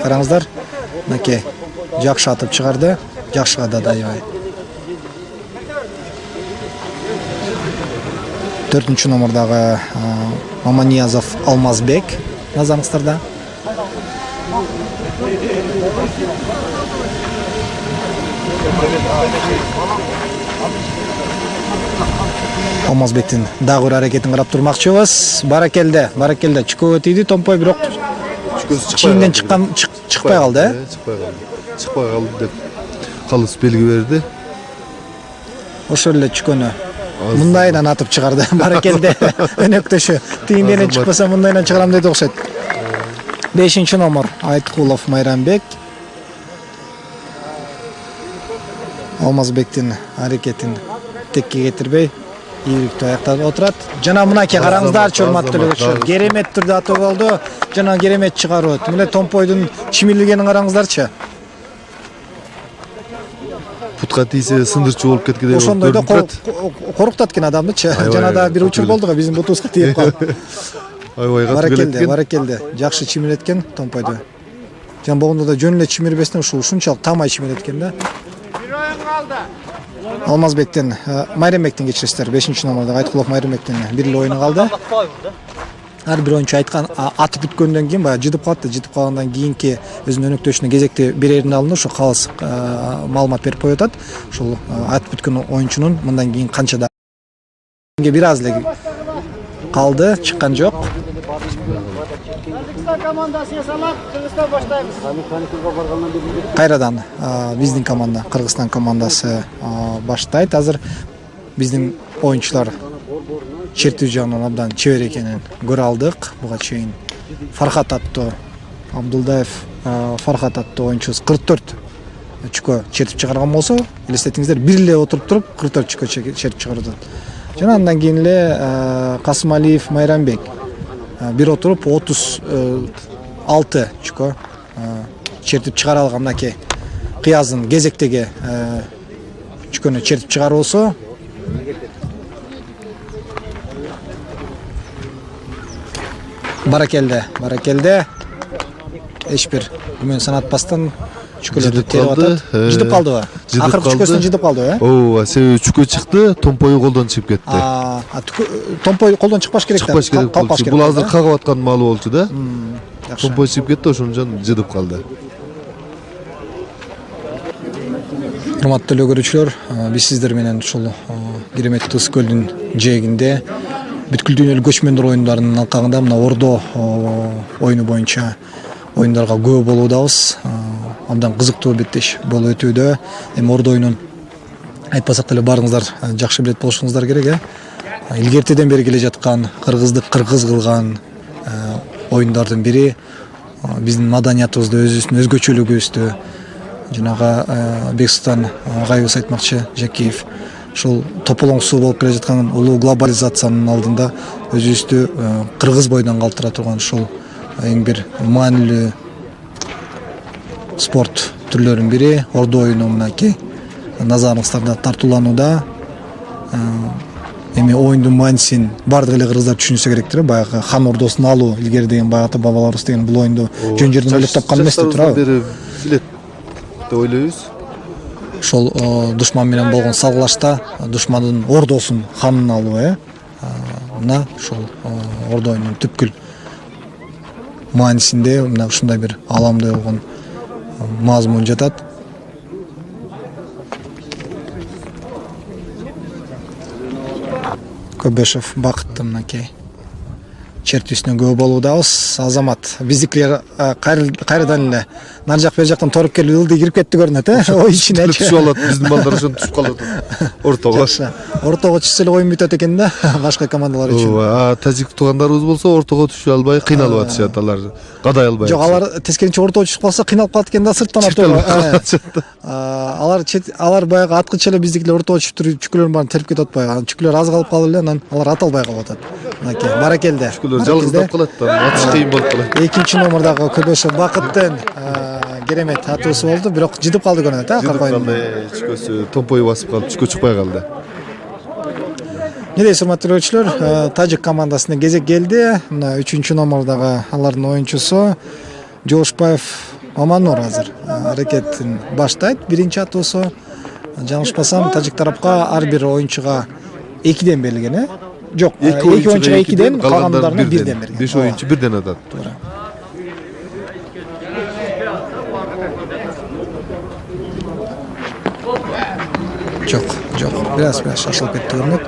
Караңыздар. Мынакей жакшы атып чыгарды. Жакшы кадады аябай. 4-чү номердагы Маманиязов Алмазбек назарыңыздарда. Алмазбектин дагы бир аракетин карап турмакчыбыз. Баракелде. Чүкөгө тийди, томпой бирок чийинден чыкпай калды, Чыкпай калды деп калыс белги берди. Ошол эле чүкөнү мындайдан атып чыгарды. Баракелде. Өнөктөшү. Тийинден чыкпаса мындайдан чыгарам деди окшойт. 5-чи номер Айткулов Майрамбек. Алмазбектин аракетин текке кетирбей ийгиликтүү аяктап отурат. Жана мынакей караңыздарчы, урматтуу көрүүчүлөр. Керемет түрдө атуу болду. Жана керемет чыгаруу. Мына томпойдун чимирлигенин караңыздарчы. Путка тийсе сындырчу болуп кеткендей болуп Ошондой да коруктат экен адамдычы. Жана да бир учур болду го биздин бутубузга тийип калып. Аябай катып келеткен. Баракелде. Жакшы чимиреткен томпойду. Жана болгондо да жөн эле чимирбестен ушунчалык тамай чимиреткен да. Алмазбектен Майрамбектен кечиресиздер. 5-чи номердагы Айткулов Майрамбектен бир эле оюну калды. Ар бир оюнчу айткан атып бүткөндөн кийин баягы жыдып калат. Жыдып калгандан кийинки өзүнүн өнөктөшүнө кезекти берерин алдында ошо калыс маалымат берип коюп атат. Ошол атып бүткөн оюнчунун мындан кийин канчада бир аз эле калды, чыккан жок. Кайрадан биздин команда, Кыргызстан командасы баштайт. Азыр биздин оюнчулар чертүү жагынан абдан чебер экенин көрө алдык. Буга чейин Фархат аттуу Абдулдаев Фархат аттуу оюнчубуз 44 чүкө чертип чыгарган болсо, элестетиңиздер, бир эле отуруп туруп 44 чүкө чертип чыгарды. Жана андан кийин эле Касымалиев Майрамбек бир отуруп 36 чүкө чертип чыгара алган. Мынакей кыяздын кезектеги чүкөнү чертип чыгаруусу. Баракелде. Эч бир күмөн санатпастан чүкөлөрдү терип атат. Жыдып калдыбы? Акыркы чүкөсүн жыдып калды, Ооба, себеби чүкө чыкты, томпою колдон чыгып кетти. Томпой колдон чыкпаш керек да. Чыкпаш керек болчу. Бул азыр кагып аткан маалы болчу да. Томпой чыгып кетти, ошон үчүн жыдып калды. Урматтуу көрүүчүлөр, биз сиздер менен ушул кереметтүү Ыс көлдүн жээгинде бүткүл дүйнөлүк көчмөндөр оюндарынын алкагында мына Ордо оюну боюнча оюндарга күбө болуудабыз. Абдан кызыктуу беттеш болуп өтүүдө. Эми Ордо оюнун айтпасак деле баарыңыздар жакшы билет болушуңуздар керек, Илгертеден бери келе жаткан кыргызды кыргыз кылган оюндардын бири. Биздин маданиятыбызды, өзүбүздүн өзгөчөлүгүбүздү жанагы Бексултан агайыбыз айтмакчы, Жакиев, ушул тополоң суу болуп келе жаткан улуу глобализациянын алдында өзүбүздү кыргыз бойдон калтыра турган ушул эң бир маанилүү спорт түрлөрүнүн бири Ордо оюну мынакей назарыңыздарда тартууланууда. Эми оюндун маанисин бардык эле кыргыздар түшүнсө керектир. Баягы хан ордосун алуу илгери деген баягы ата бабаларыбыз деген бул оюнду жөн жерден ойлоп тапкан эмес деп турабы? Билет деп ойлойбуз. Ошол душман менен болгон салгылашта душмандын ордосун, ханын алуу, мына ошол Ордо оюнунун түпкүл маанисинде мына ушундай бир аламдуу болгон мазмун жатат. Көбөшев Бакытты мынакей чертүүсүнө күбө болуудабыз. Азамат биздикилер кайрадан эле нар жак бер жактан торуп келип ылдый кирип кетти көрүнөт, ой ичине. Түшүп алат, биздин балдар ошентип түшүп калат. Ортого. Ортого түшсө эле оюн бүтөт экен да, башка командалар үчүн. Тажик туугандарыбыз болсо ортого түшө албай кыйналып атышат, алар кадай албай. Жок, алар тескеринче ортого түшүп калса кыйналып калат экен да, сырттан атып. Алар баягы аткыча эле биздикилер ортого түшүп чүкүлөрдүн баарын терип кетип атпайбы? Чүкүлөр аз калып калып эле, анан алар ата албай калып атат. Мынакей, баракелде. Чүкүлөр жалгыздап калат да, атыш кыйын болуп калат. Экинчи номердагы Көбөшө Бакыттын керемет атуусу болду, бирок жыдып калды көрүнөт, акыркы оюнда. Чүкөсү томпой басып калып, чүкө чыкпай калды. Эмне дейсиз, урматтуу көрүүчүлөр? Тажик командасына кезек келди. Мына 3-чү номердагы алардын оюнчусу Жошбаев Оманнур азыр аракетин баштайт. Биринчи атуусу, жаңылышпасам, тажик тарапка ар бир оюнчуга 2ден берилген, Жок, 2 оюнчуга 2ден, калгандарына 1ден берген. 5 оюнчу 1ден атат. Жок, бираз шашылып кетти көрүнөт.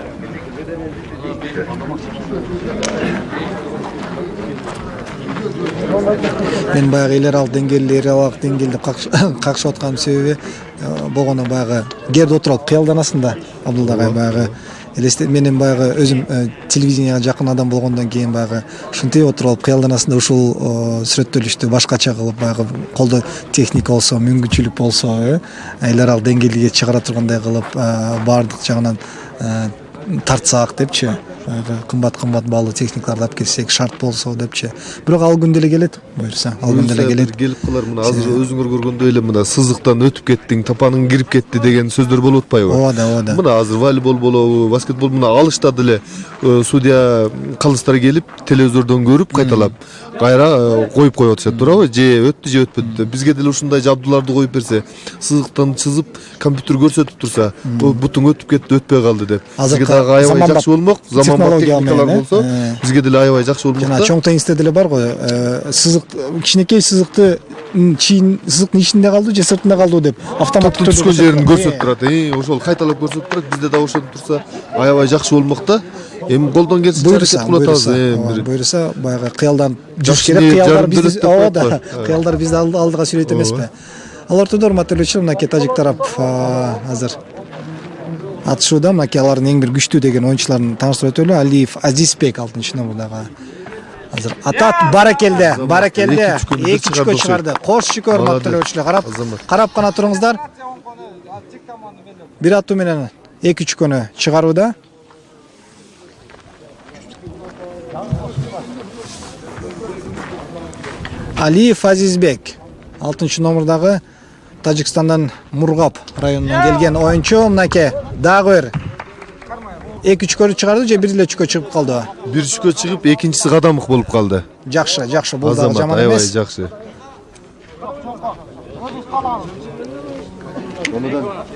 Мен баягы элер ал деңгээлде какшып атканын себеби болгону баягы жерде отуруп алып кыялданасың да, Абдулдагай баягы менин баягы өзүм телевиденияга жакын адам болгондон кийин баягы ушинтип отуруп алып кыялданасың да, ушул сүрөттөлүштү башкача кылып баягы колдо техника болсо, мүмкүнчүлүк болсо, элер ал деңгээлге чыгара тургандай кылып баардык жагынан тартсак депчи, кымбат баалуу техникаларды алып келсек шарт болсо депчи. Бирок ал күн деле келет, буюрса. Ал күн деле келет. Келип калар, мына азыр өзүңөр көргөндөй эле мына сызыктан өтүп кеттиң, тапаның кирип кетти деген сөздөр болуп атпайбы? Оода. Мына азыр волейбол болобу, баскетбол, мына алышта деле судья калыстар келип, телевизордон көрүп кайталап, кайра коюп атышат, туурабы? Же өттү, же өтпөдү. Бизге деле ушундай жабдууларды коюп берсе, сызыктан чызып, компьютер көрсөтүп турса, бутуң өтүп кетти, өтпөй калды деп. Бизге дагы аябай жакшы болмок, заманбап техникалар болсо, бизге деле аябай жакшы болмок да. Жана чоң теннисте деле бар го, сызык кичинекей сызыктын ичинде калды же сыртында калды деп автоматтык түрдө түшкөн жерин көрсөтүп турат. Ошол кайталап көрсөтүп турат. Бизде да ошентип турса аябай жакшы болмок да. Эми колдон келсе аракет кылып атабыз. Буюрса баягы кыялдан жаш керек, кыялдар бизди кыялдар бизди алдыга сүрөйт эмеспи? Ал ортодо урматтуу көрүүчүлөр, мынакей тажик тарап азыр атышууда. Мынакей алардын эң бир күчтүү деген оюнчуларын тааныштырып өтөлү. Алиев Азизбек 6-номердагы азыр атат. Баракелде. 2-чүккө чыгарды. Кош чүкө, урматтуу көрүүчүлөр, карап гана туруңуздар. Бир атуу менен 2-чүккөнү чыгарууда. Алиев Азизбек 6-номердагы Тажикстандан Мургап районунан келген оюнчу. Мынакей дагы бир 2-чүккөнү чыгарды же 1 эле чүккө чыгып калды? 1 чүккө чыгып, экинчиси кадамык болуп калды. Жакшы, бул да жаман аябай эмес. жакшы.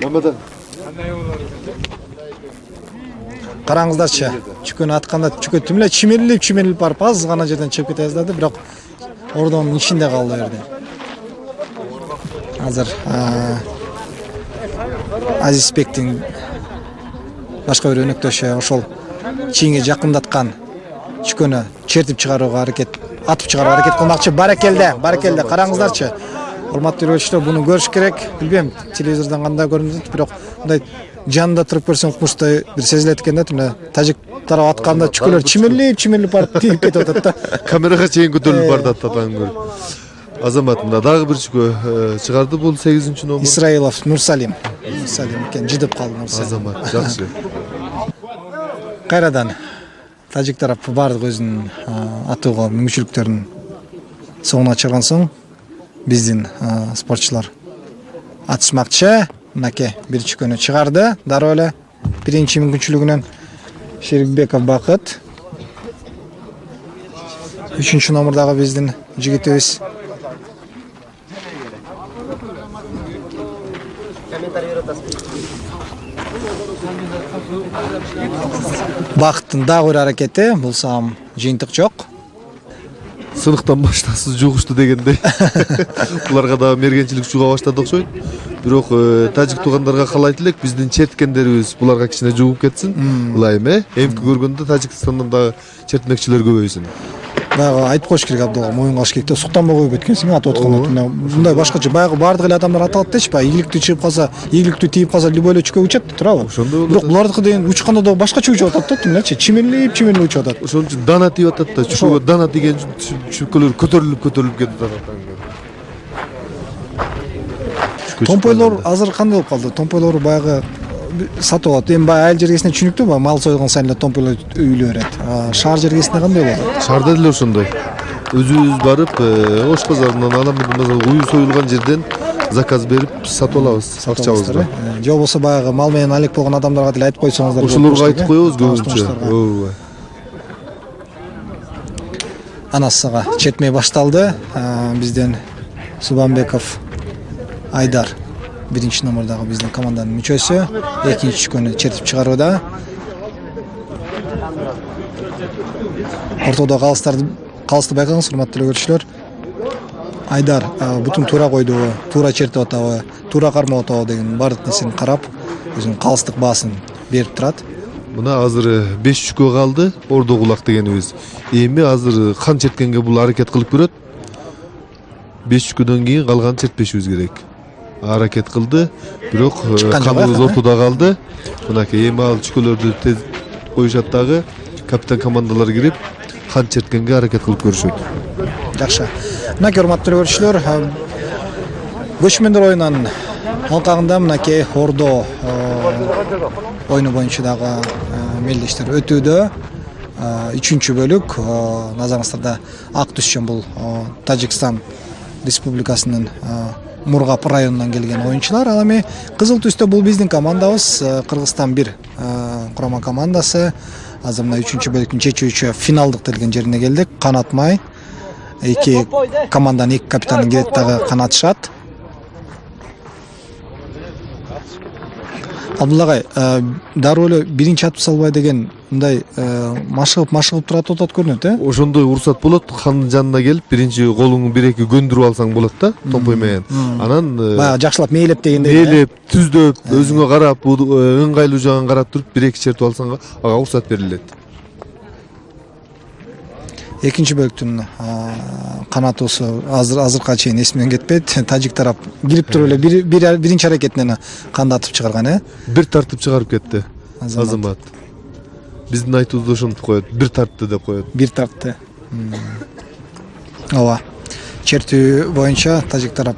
Мамадан. Караңыздарчы, чүккөнү атканда чүккө тим эле чимирлип барып аз гана жерден чыгып кете жаздады, бирок ордонун ичинде калды жерде. Азыр Азизбектин башка бир өнөктөшү ошол чийинге жакындаткан чүккөнү чертип чыгарууга атып чыгарууга аракет кылмакчы. Баракелде, караңыздарчы. Урматтуу көрүүчүлөр, буну көрүш керек. Билбейм, телевизордон кандай көрүнөт, бирок мындай жанында туруп көрсөң курстай бир сезилет экен да. Мына тажик тарап атканда чүккөлөр чимирлип барып тийип кетип атат да. Камерага чейин көтөрүлүп барды атадан көрүп. Азамат мына дагы бир чүккө чыгарды, бул 8-номер. Исраилов Нурсалим экен, жыдып калды Нурсалим. Азамат жакшы. Кайрадан тажик тарап бардык өзүнүн атууга мүмкүнчүлүктөрүн соңуна чыгарган соң биздин спортчулар атышмакчы. Мынакей бир чүккөнү чыгарды. Дароо эле биринчи мүмкүнчүлүгүнөн Шерикбеков Бакыт. 3-номердагы биздин жигитибиз Бакыттын дагы бир аракети, бул сам жыйынтык жок. Сыныктан баштасыз жугушту дегендей. Буларга да мергенчилик жуга баштады окшойт. Бирок тажик туугандарга каалайт элек биздин черткендерибиз буларга кичине жугуп кетсин. Булай эме. Эмки көргөндө Тажикстандан да чертмекчилер көбөйсүн. Баягы айтып коюш керек Абдулла, моюнга алыш керек да, суктанбай коюп өткөнсүң атып атканда. Мындай башкача баягы бардык эле адамдар аталат дечи, баягы ийгиликтүү чыгып калса, ийгиликтүү тийип калса любой эле учкө учат, туурабы? Ошондой болот. Бирок булардыкы деген учканда да башкача учуп атат да, тимилечи, чимирлип учуп атат. Ошон үчүн дана тийип атат да, чүкөгө дана тийген чүкөлөр көтөрүлүп кетип атат. Томпойлор азыр кандай болуп калды? Томпойлорду баягы сатып алат. Эми баягы айыл жергесине түшүнүктүү, баягы мал сойгон сайын эле томпойлор үйүлө берет. Шаар жергесинде кандай болот? Шаарда деле ошондой. Өзүбүз барып, Ош базарынан аламын, уюу союлган жерден заказ берип сатып алабыз, акчабызды. Же болбосо баягы мал менен алек болгон адамдарга деле айтып койсоңуздар. Ошолорго айтып коебуз көбүнчө. Ооба. Анасыга чертмей башталды. Бизден Субанбеков Айдар биринчи номердагы биздин команданын мүчөсү, экинчи чүкөнү чертип чыгарууда. Ортодо калысты байкаңыз, урматтуу көрүүчүлөр. Айдар бутун туура койдубу, туура чертип атабы, туура кармап атабы деген баардык нерсени карап, өзүнүн калыстык баасын берип турат. Мына азыр 5 чүкө калды, ордо кулак дегенибиз. Эми азыр хан черткенге бул аракет кылып көрөт. 5 чүкөдөн кийин калган чертпешибиз керек. Аракет кылды, бирок каныбыз ортодо калды. Мынакей эми ал чүкөлөрдү тез коюшат дагы, капитан командалар кирип хан черткенге аракет кылып көрүшөт. Жакшы. Мынакей урматтуу көрүүчүлөр, көчмөндөр оюнунун алкагында мынакей ордо оюну боюнча дагы мелдештер өтүүдө. 3-чү бөлүк, назарыңыздарда ак түшчөн бул Тажикстан Республикасынын Мургап районунан келген оюнчулар. Ал эми кызыл түстө бул биздин командабыз, Кыргызстан 1 курама командасы. Азыр мына 3-чү бөлүктүн чечүүчү финалдык делген жерине келдик. Канатмай эки команданын эки капитаны кирет дагы канатышат. Абдуллагай, дароо эле биринчи атып салбай деген мындай машыгып турат атат көрүнөт, Ошондой уруксат болот, хандын жанына келип, биринчи колуңду 1-2 көндүрүп алсаң болот да, томпой менен. Анан баягы жакшылап мээлеп дегендей. мээлеп, түздөп, өзүңө карап, ыңгайлуу жагын карап туруп 1-2 чертип алсаң ага уруксат берилет. Экинчи бөлүктүн канатуусу азыркыга чейин эсимден кетпейт. Тажик тарап кирип туруп эле биринчи аракетинен кандатып чыгарган, Бир тартып чыгарып кетти. Азамат. Биздин айтуубузду ошентип коет. Бир тартты деп коет. Бир тартты. Ооба. Чертүү боюнча тажик тарап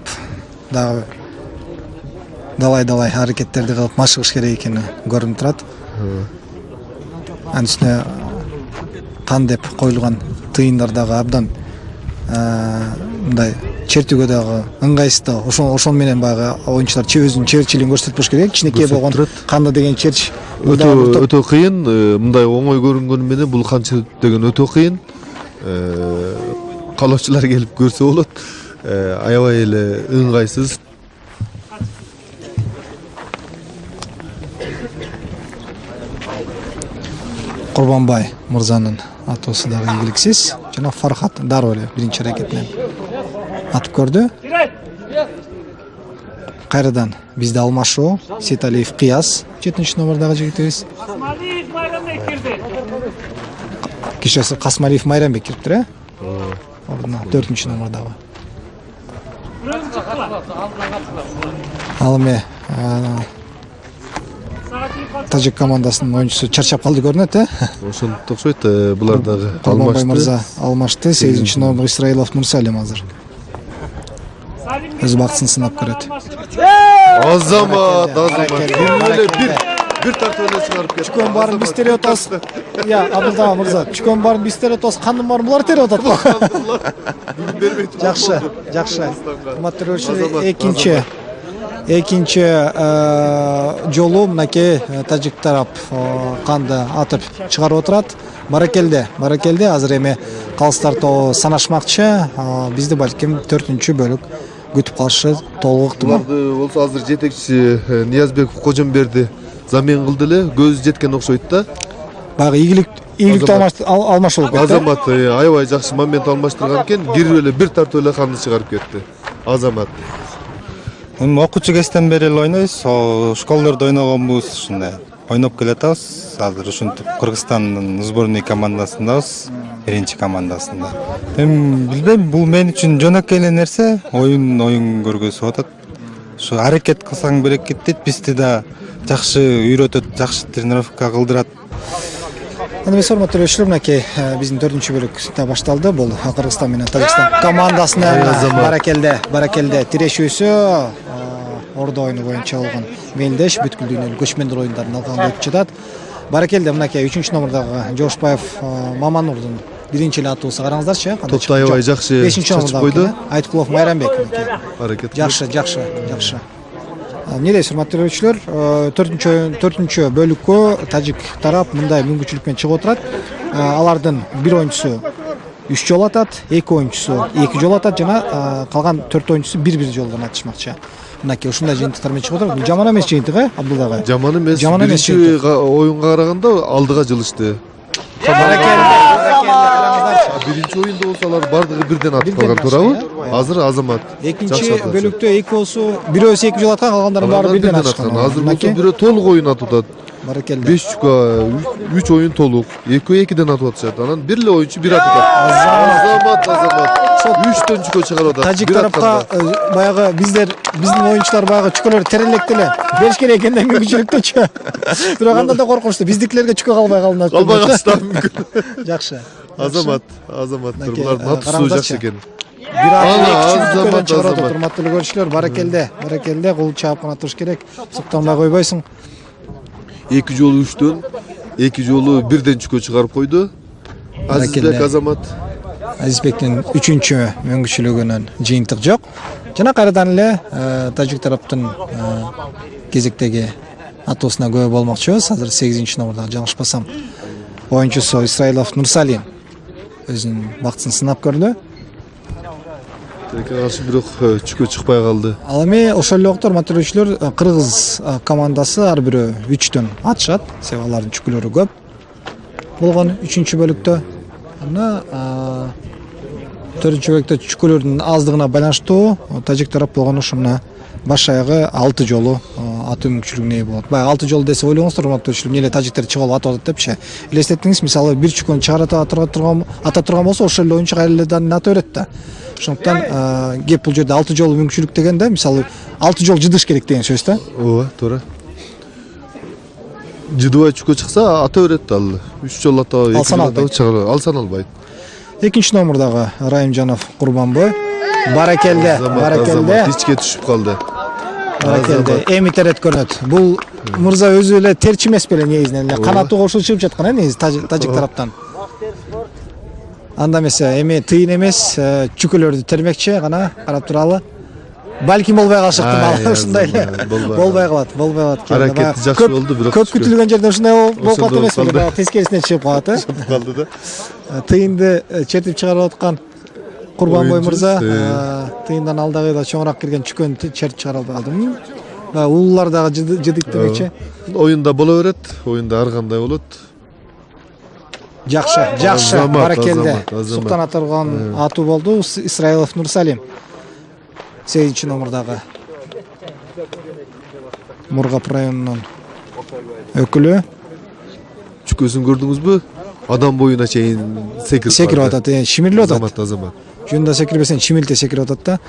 дагы далай аракеттерди кылып машыгыш керек экени көрүнүп турат. Анын үстүнө кан деп коюлган тыйындар дагы абдан мындай чертүүгө дагы ыңгайсыз да. Ошон менен баягы оюнчулар өзүнүн чеберчилигин көрсөтүп болуш керек. Кичинекей болгон канды деген черч өтө кыйын. Мындай оңой көрүнгөнү менен бул қан чертүү деген өтө кыйын. Калоочулар келип көрсө болот. Аябай эле ыңгайсыз. Курбанбай мырзанын атуусу дагы ийгиликсиз. Жана Фархат дароо эле биринчи аракетинен атып көрдү. Кайрадан бизде алмашуу, Сеталиев Кыяз 7-нчи номердагы жигитибиз. Касмалиев Майрамбек кирди. Кишеси Касмалиев Майрамбек кириптир, Ордуна 4-нчи номердагы. Ал эми тажик командасынын оюнчусу чарчап калды көрүнөт, Ошентип окшойт. Булар дагы Курбанбай мырза алмашты. 8-нчи номер Исраилов Мурсалим азыр өз бактысын сынап көрөт. Азамат. Бир тартып эле чыгарып кетти. Чүкөн барын биз терип атабыз. Абдулла мырза, чүкөн барын биз терип атабыз, кандын барын булар терип атат. Жакшы. Урматтуу көрүүчүлөр, экинчи жолу мынакей тажик тарап канды атып чыгарып отурат. Баракелде. Азыр эми калыстар тобу санашмакчы. Бизди балким 4-чү бөлүк күтүп калышы толук ыктымал. Болсо азыр жетекчи Ниязбеков Кожомберди замен кылды эле, көзү жеткен окшойт да. Баягы ийгиликтүү алмашуу болуп кетти. Азамат аябай жакшы момент алмаштырган экен, кирип эле бир тартып эле канды чыгарып кетти. Азамат. Эми окуучу кезден бери эле ойнойбуз. Школдордо ойногонбуз, ушундай ойноп келатабыз. Азыр ушинтип Кыргызстандын сборный командасындабыз, биринчи командасында. Эми билбейм, бул мен үчүн жөнөкөй эле нерсе, оюн көргөзүп атат. Ушу аракет кылсаң берекет дейт, бизди да жакшы үйрөтөт, жакшы тренировка кылдырат. Эми урматтуу көрүүчүлөр, мынакей биздин 4-чү бөлүк да башталды. Бул Кыргызстан менен Тажикстан командасынын баракелде тирешүүсү Ордо оюну боюнча болгон мелдеш бүткүл дүйнөлүк көчмөндөр оюндарын алкагында өтүп жатат. Баракелде мынакей 3-чү номурдагы Жошбаев Маманурдун биринчи эле атуусу караңыздарчы. Топту аябай жакшы 5-чи номурдагы Айткулов Майрамбек. Аракет. Жакшы. Эмне дейсиз, урматтуу көрүүчүлөр? 4-чү бөлүккө тажик тарап мындай мүмкүнчүлүк менен чыгып отурат. Алардын бир оюнчусу 3 жолу атат, 2 оюнчусу 2 жолу атат жана калган 4 оюнчусу 1 жолу гана атышмакчы. Мынакей ушундай жыйынтыктар менен чыгып отурат. Бул жаман эмес жыйынтык, Абдулла ага? Жаман эмес. Жаман эмес. Биринчи оюнга караганда алдыга жылышты. Биринчи оюнда болсо алар бардыгы бирден атып калган, туурабы? Азыр Азамат. Экинчи бөлүктө экөөсү бирөөсү 2 жолу аткан, калгандардын баары бирден атышкан. Азыр болсо бирөө толук оюн атып атат. Баракелде. 5 чука 3 оюн толук. 2-2ден атып атышат. Анан бир эле оюнчу бир атып атат. Азамат. 3төн чука чыгарып атат. Тажик тарапка баягы биздин оюнчулар баягы чукалар терелектеле бериш керек экенден мүмкүнчүлүктөчү. Бирок анда да коркунучту. Биздикилерге чука калбай калынат. Калбай калса мүмкүн. Жакшы. Азаматтар булардын атуусу жакшы экен. Бир ат чыгарып атат, урматтуу көрүүчүлөр. Баракелде кул чаап гана туруш керек. Суктанбай койбойсуң. 2 жолу 3төн, 2 жолу бирден чука чыгарып койду. Азизбек Азамат. Азизбектин 3-чү мүмкүнчүлүгүнөн жыйынтык жок. Жана кайрадан эле тажик тараптын кезектеги атуусуна күбө болмокчубуз. Азыр 8-чи номурдагы жаңылышпасам оюнчусу Исраилов Нурсалин өзүнүн бактысын сынап көрдү. Теке каршы бирок чүкө чыкпай калды. Ал эми ошол эле убакта урматтуу көрүүчүлөр, кыргыз командасы ар бирөө 3төн атышат. Себеби алардын чүкөлөрү көп болгон 3-чү бөлүктө. Ана 4-чү бөлүктө чүкөлөрдүн аздыгына байланыштуу тажик тарап болгону ушуна баш аягы 6 жолу атуу мүмкүнчүлүгүнө ээ болот. Баягы 6 жолу десе ойлоңуздар, урматтуу көрүүчүлөр, эмне эле тажиктер чыгып алып атып атат депчи. Элестетиңиз, мисалы бир чүкөнү чыгарата турган болсо ошол эле оюнчу кайрадан ата берет да. Ошондуктан кеп бул жерде 6 жолу мүмкүнчүлүк дегенде, мисалы 6 жолу жыдыш керек деген сөз да. Ооба, туура. Жыдыбай чүкө чыкса ата берет ал. 3 жолу ата, 2 жолу ата чыгарып алсан албайт. 2-чи номурдагы Райымжанов Курбанбой. Баракелде. Ичке түшүп калды. Баракелде. Эми терет көрүнөт. Бул мырза өзү эле терчи эмес беле негизинен эле. Канаты кошулуп чыгып жаткан негизи тажик тараптан. Анда эмесе, эми тыйын эмес, чүкөлөрдү термекчи гана карап туралы. Балким болбой калышы ыктымал, ушундай эле. Болбой калат. Аракети жакшы болду, бирок көп күтүлгөн жерде ушундай болуп калат эмес беле, тескерисине чыгып калат, Чыгып калды да. Тыйынды чертип чыгарып аткан Курбанбой мырза тыйындан алдагы чоңураак кирген чүкөнү чертип чыгара албай калды. Улуулар дагы жыдыйт демекчи. Оюнда боло берет, оюнда ар кандай болот. Жакшы. Баракелде. Суктана турган атуу болду. Исраилов Нурсалим. 8-чи номурдагы Мургап районунун өкүлү. Чүкөсүн көрдүңүзбү? Адам боюна чейин секирип атат, чимирлеп атат. Азамат. Жөнүндө секирбесен чимилте секирип атат да.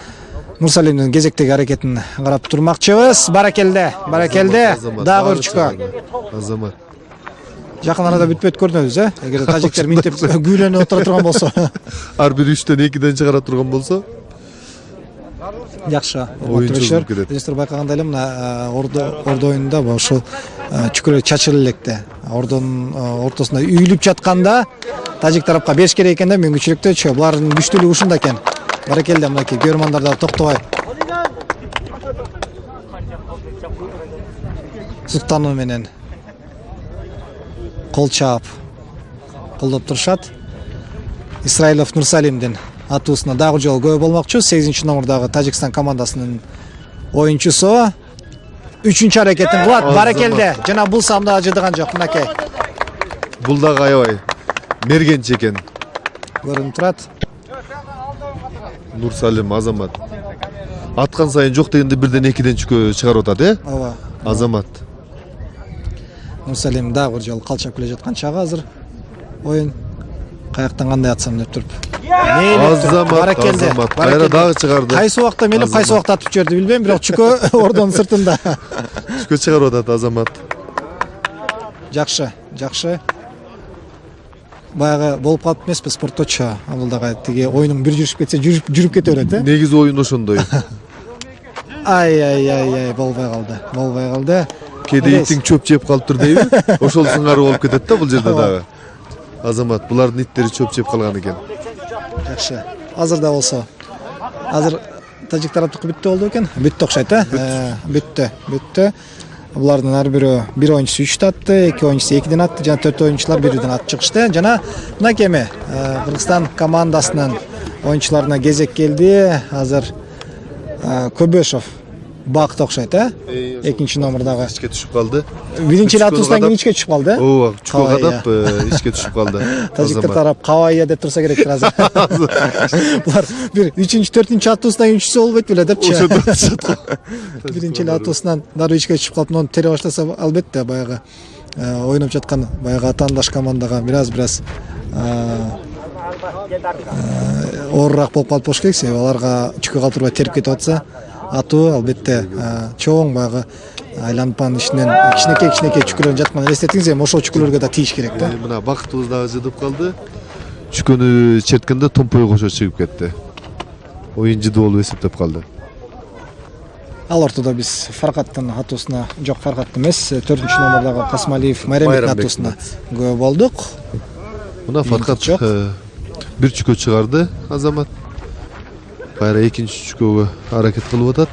Нурсалимдин кезектеги аракетин карап турмакчыбыз. Баракелде. Дагы бир чүкө. Азамат. Жакын арада бүтпөйт көрүнөбүз, эгер тажиктер минтип күүлөнүп отура турган болсо. Ар бир 3төн 2ден чыгара турган болсо. Жакшы. Оюнчулар келет. Өздөрү байкагандай эле мына Ордо оюнунда ушул чүкөлөр чачылып электе. Ордонун ортосунда үйүлүп жатканда тажик тарапка бериш керек экен да, мүмкүнчүлүктөчү. Булардын күчтүүлүгү ушунда экен. Баракелде, мынакей көрөрмандар да токтобой суктануу менен кол чаап колдоп турушат. Исраилов Нурсалимдин атуусуна дагы жолу көбө болмокчу. 8-чи номурдагы Тажикстан командасынын оюнчусу 3-чү аракетин кылат. Баракелде. Жана бул самда жыдыган жок, мынакей. Бул дагы аябай мергенчи экен. Көрүнүп турат. Нурсалим Азамат. Аткан сайын жок дегенде бирден экиден чыгарып атат, ооба. Азамат. Мусалим дагы бир жолу калчап келе жаткан чагы азыр оюн каяктан кандай атсам деп туруп. Азамат, кайра дагы чыгарды. Кайсы убакта мелип, кайсы убакта атып жиберди билбейм, бирок чүкө ордонун сыртында. Чүкө чыгарып атат Азамат. Жакшы, жакшы. Баягы болуп калып эмеспи спортточу. Бул дагы тиги оюнун бир жүрүшүп кетсе жүрүп кете берет, Негизи оюн ошондой. Ай, болбой калды. Кээде итиң чөп жеп калыптыр дейби? Ошол сыңары болуп кетет да бул жерде дагы. Азамат, булардын иттери чөп жеп калган экен. Жакшы. Азыр да болсо. Азыр тажик тараптыкы бүттү болду экен. Бүттү окшойт, Бүттү. Булардын ар бирөө бир оюнчусу 3 атты, 2 оюнчусу 2ден атты, жана 4 оюнчулар бирден атып чыгышты. Жана мынакей эми Кыргызстан командасынын оюнчуларына кезек келди. Азыр Көбөшов бакыт окшойт, экинчи номурдагы Ичке түшүп калды. биринчи эле атуусунан кийин ичке түшүп калды. Ооба, чүкө кадап ичке түшүп калды. Тажиктер тарап кабайя деп турса керектир азыр. Булар бир 3-4 атуусунан кийин түшсө болбойт беле депчи. Биринчи эле атуусунан дары ичке түшүп калып, муну тере баштаса албетте баягы ойноп жаткан баягы атаандаш командага бираз оорураак болуп калып болуш керек, себеби аларга чүкө калтырбай терип кетип атса, атуу албетте чоң баягы айланпанын ичинен кичинекей чүкөлөр жатканын элестетиңиз, эми ошол чүкөлөргө да тийиш керек да. Мына бакытыбыз дагы жыдып калды. Чүкөнү черткенде Томпой кошо чыгып кетти. Оюн жыды болуп эсептеп калды. Ал ортодо биз Фаркаттын атуусуна, жок Фаркат эмес, 4-номурдагы Касмалиев Майрамбектин атуусуна күбө болдук. Мына Фаркат бир чүкө чыгарды Азамат. Кайра экинчи чүкөгө аракет кылып атат.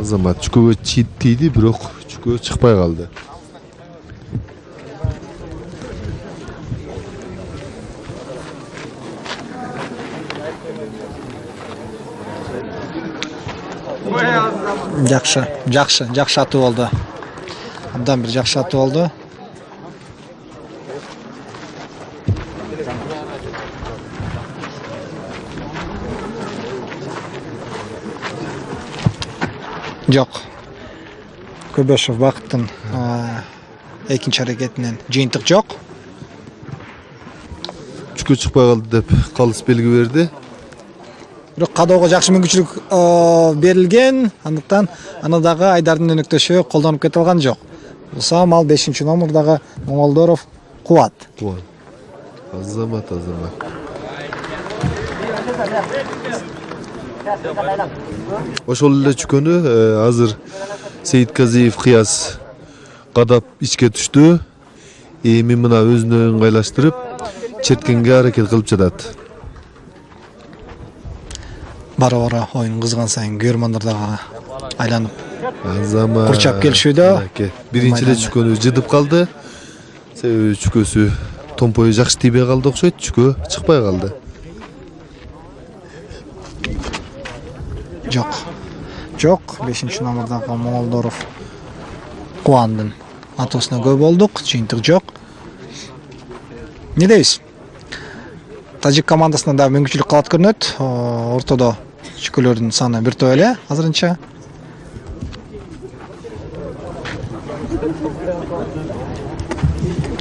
Азамат чүкөгө тийди, бирок чүкө чыкпай калды. Жакшы атуу болду. Абдан бир жакшы атуу болду. Жок. Көбөшов Бакыттын экинчи аракетинен жыйынтык жок. Чүкө чыкпай калды деп калыс белги берди. Бирок кадоого жакшы мүмкүнчүлүк берилген, андыктан аны дагы Айдардын өнөктөшү колдонуп кете алган жок. Булсам ал 5-номурдагы Моңолдоров Кубат. Азамат. Ошол эле чүкөнү азыр Сейитказиев Кыяз кадап ичке түштү. Эми мына өзүнө ыңгайлаштырып, черткенге аракет кылып жатат. Бара-бара оюн кызган сайын көрмандар дагы айланып Азамат курчап келишүүдө. Биринчи эле чүкөнү жыдып калды. Себеби чүкөсү Томпой жакшы тийбей калды окшойт, чүкө чыкпай калды. Жок, 5-номурдагы Моңолдоров Кубандын атуусуна көп болдук, жыйынтык жок. Не дейсиз? Тажик командасынан да мүмкүнчүлүк калат көрүнөт. Ортодо чүкөлөрдүн саны бир топ эле азырынча.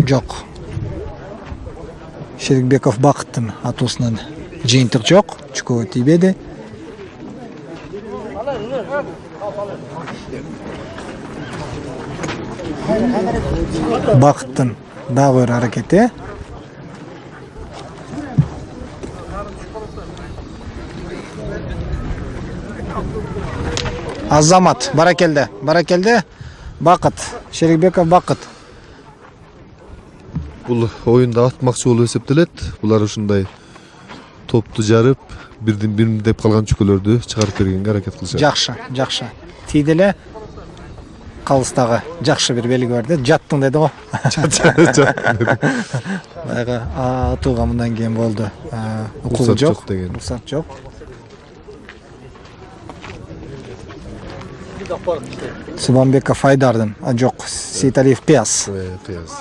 Жок. Шерикбеков Бакыттын атуусунан жыйынтык жок, чүкөгө тийбеди. Бакыттын дагы бир аракети. Азамат, баракелде. Бакыт, Шерикбеков Бакыт. Бул оюнда атмакчы болуп эсептелет. Булар ушундай топту жарып, бирдин деп калган чүкөлөрдү чыгарып бергенге аракет кылышат. Жакшы. Тийди эле. Калыстагы жакшы бир белги берди. Жаттың деди го. Баягы атууга мындан кийин болду. Укул жок деген. Рухсат жок. Субанбеков Айдардын, жок, Сейиталиев Пияз. Пияз.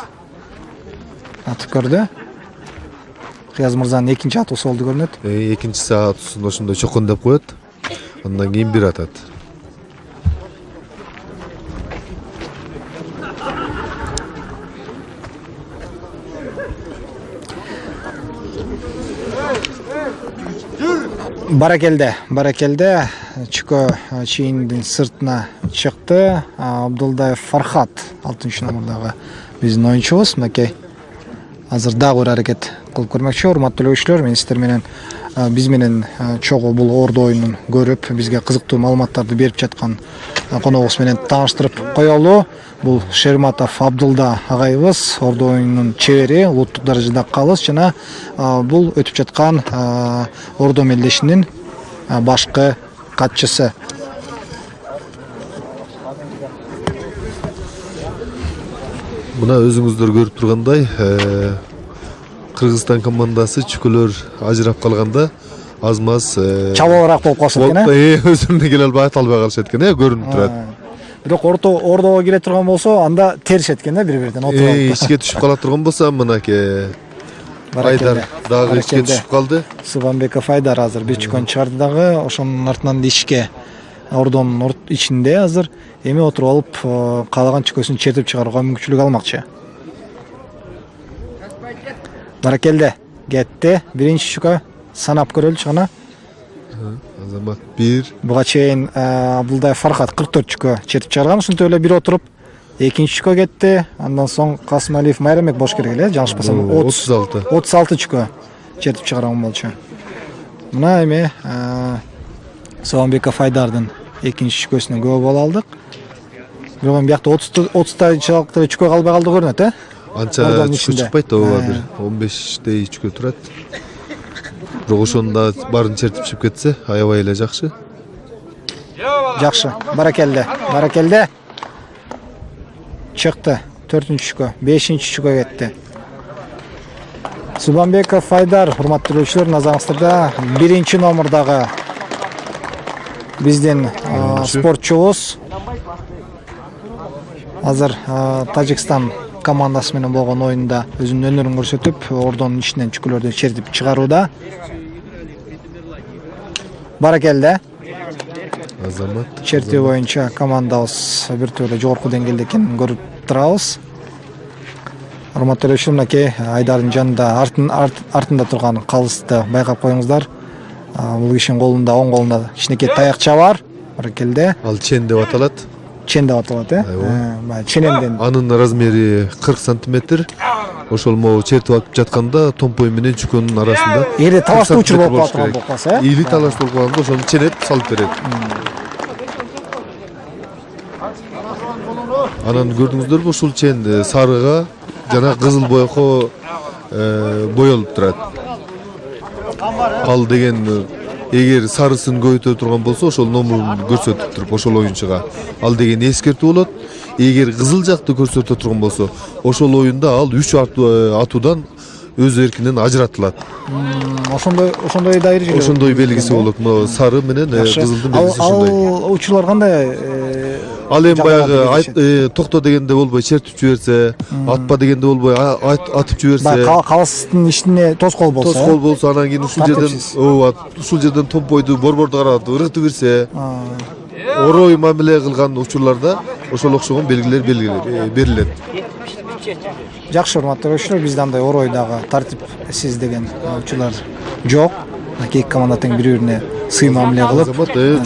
Атып көрдү. Кыяз мырзанын экинчи атуусу болду көрүнөт. Экинчиси атуусун ошондой чокон деп коет. Андан кийин бир атат. Баракелде Чүкө чейиндин сыртына чыкты. Абдулдаев Фархат 6-номердагы биздин оюнчубуз. Мынакей азыр дагы бир аракет кылып көрмөкчү. Урматтуу элебизчилер, мен сиздер менен биз менен чогуу бул ордо оюнун көрүп, бизге кызыктуу маалыматтарды берип жаткан коногубуз менен тааныштырып коелу. Бул Шерматов Абдулда агайыбыз, ордо оюнунун чебери, улуттук даражада калыс жана бул өтүп жаткан ордо мелдешинин башкы катчысы. Мына өзүңүздөр көрүп тургандай, Кыргызстан командасы чүкөлөр ажырап калганда аз-маз Чабалыраак болуп калышат экен, өзүнө келе албай ата албай калышат экен, көрүнүп турат. Бирок ордого кире турган болсо, анда теришет экен бири-биринен отуруп алып. Ичке түшүп кала турган болсо, мынакей Айдар дагы ичке түшүп калды. Субанбеков Айдар азыр бир чүкөн чыгарды дагы, ошонун артынан ичке ордонун ичинде азыр эми отуруп алып каалаган чүкөсүн чертип чыгарууга мүмкүнчүлүк алмакчы. Баракелде кетти. Биринчи чүкө санап көрөлүчү гана. Азамат 1. Буга чейин Абдулдаев Фархат 44 чүкө чертип чыгарган, ушинтип эле бир отуруп экинчи чүкө кетти. Андан соң Касымалиев Майрамбек бош керек эле, жаңылышпасам 36 чүкө чертип чыгарган болчу. Мына эми Субанбеков Айдардын экинчи чүкөсүнө күбө боло алдык. Бирок биякта 30 чалыкта чүкө калбай калды көрүнөт, Анча чүкө чыкпайт, ооба бир 15 чүкө турат. Бирок ошондо баарын чертип чыгып кетсе, аябай эле жакшы. Жакшы. Баракелде. Чыкты. 4-чүкө чүкө, 5-чүкө кетти. Субанбеков Айдар, урматтуу көрүүчүлөр, назарыңыздарда 1-номердагы биздин спортчубуз. Азыр Тажикстан командасы менен болгон оюнда өзүнүн өнөрүн көрсөтүп, ордонун ичинен чүкөлөрдү чертип чыгарууда. Баракелде. Азамат Чертүү боюнча командабыз бир төрө жогорку деңгээлде экенин көрүп турабыз. Урматтуу көрүүчүлөр, мынакей Айдардын жанында артында турган калысты байкап коюңуздар. Бул кишинин колунда, оң колунда кичинекей таякча бар. Баракелде. Ал чен деп аталат. Чен деп аталат, ченемден. Анын размери 40 сантиметр. Ошол могу чертип алып жатканда томпой менен чүкөнүн арасында. Эгерде талаштуу учур болуп калса, Или талаш болуп калганда ошону ченеп салып берет. Анан көрдүңүздөрбү, ушул чен сарыга жана кызыл боёго боелуп турат. Ал деген эгер сарысын көбөйтө турган болсо, ошол номерун көрсөтүп туруп ошол оюнчуга. Ал деген эскертүү болот. Эгер кызыл жакты көрсөтө турган болсо, ошол оюнда ал 3 атуудан өз эркинен ажыратылат. Ошондой да эрежелер. Ошондой белгиси болот. Могу сары менен кызылдын белгиси ошондой. Ал учурлар кандай? Ал эми баягы токто дегенде болбой чертип жиберсе, атпа дегенде болбой атып жиберсе, калыстын ичине тоскоол болсо, анан кийин ушул жерден томпойду борборду каратып ыргытып берсе, орой мамиле кылган учурларда ошол окшогон белгилер берилет. Жакшы, урматтуу көрүүчүлөр, бизде андай оройдагы тартипсиз деген учурлар жок. Эки команда тең бири-бирине сый мамиле кылып,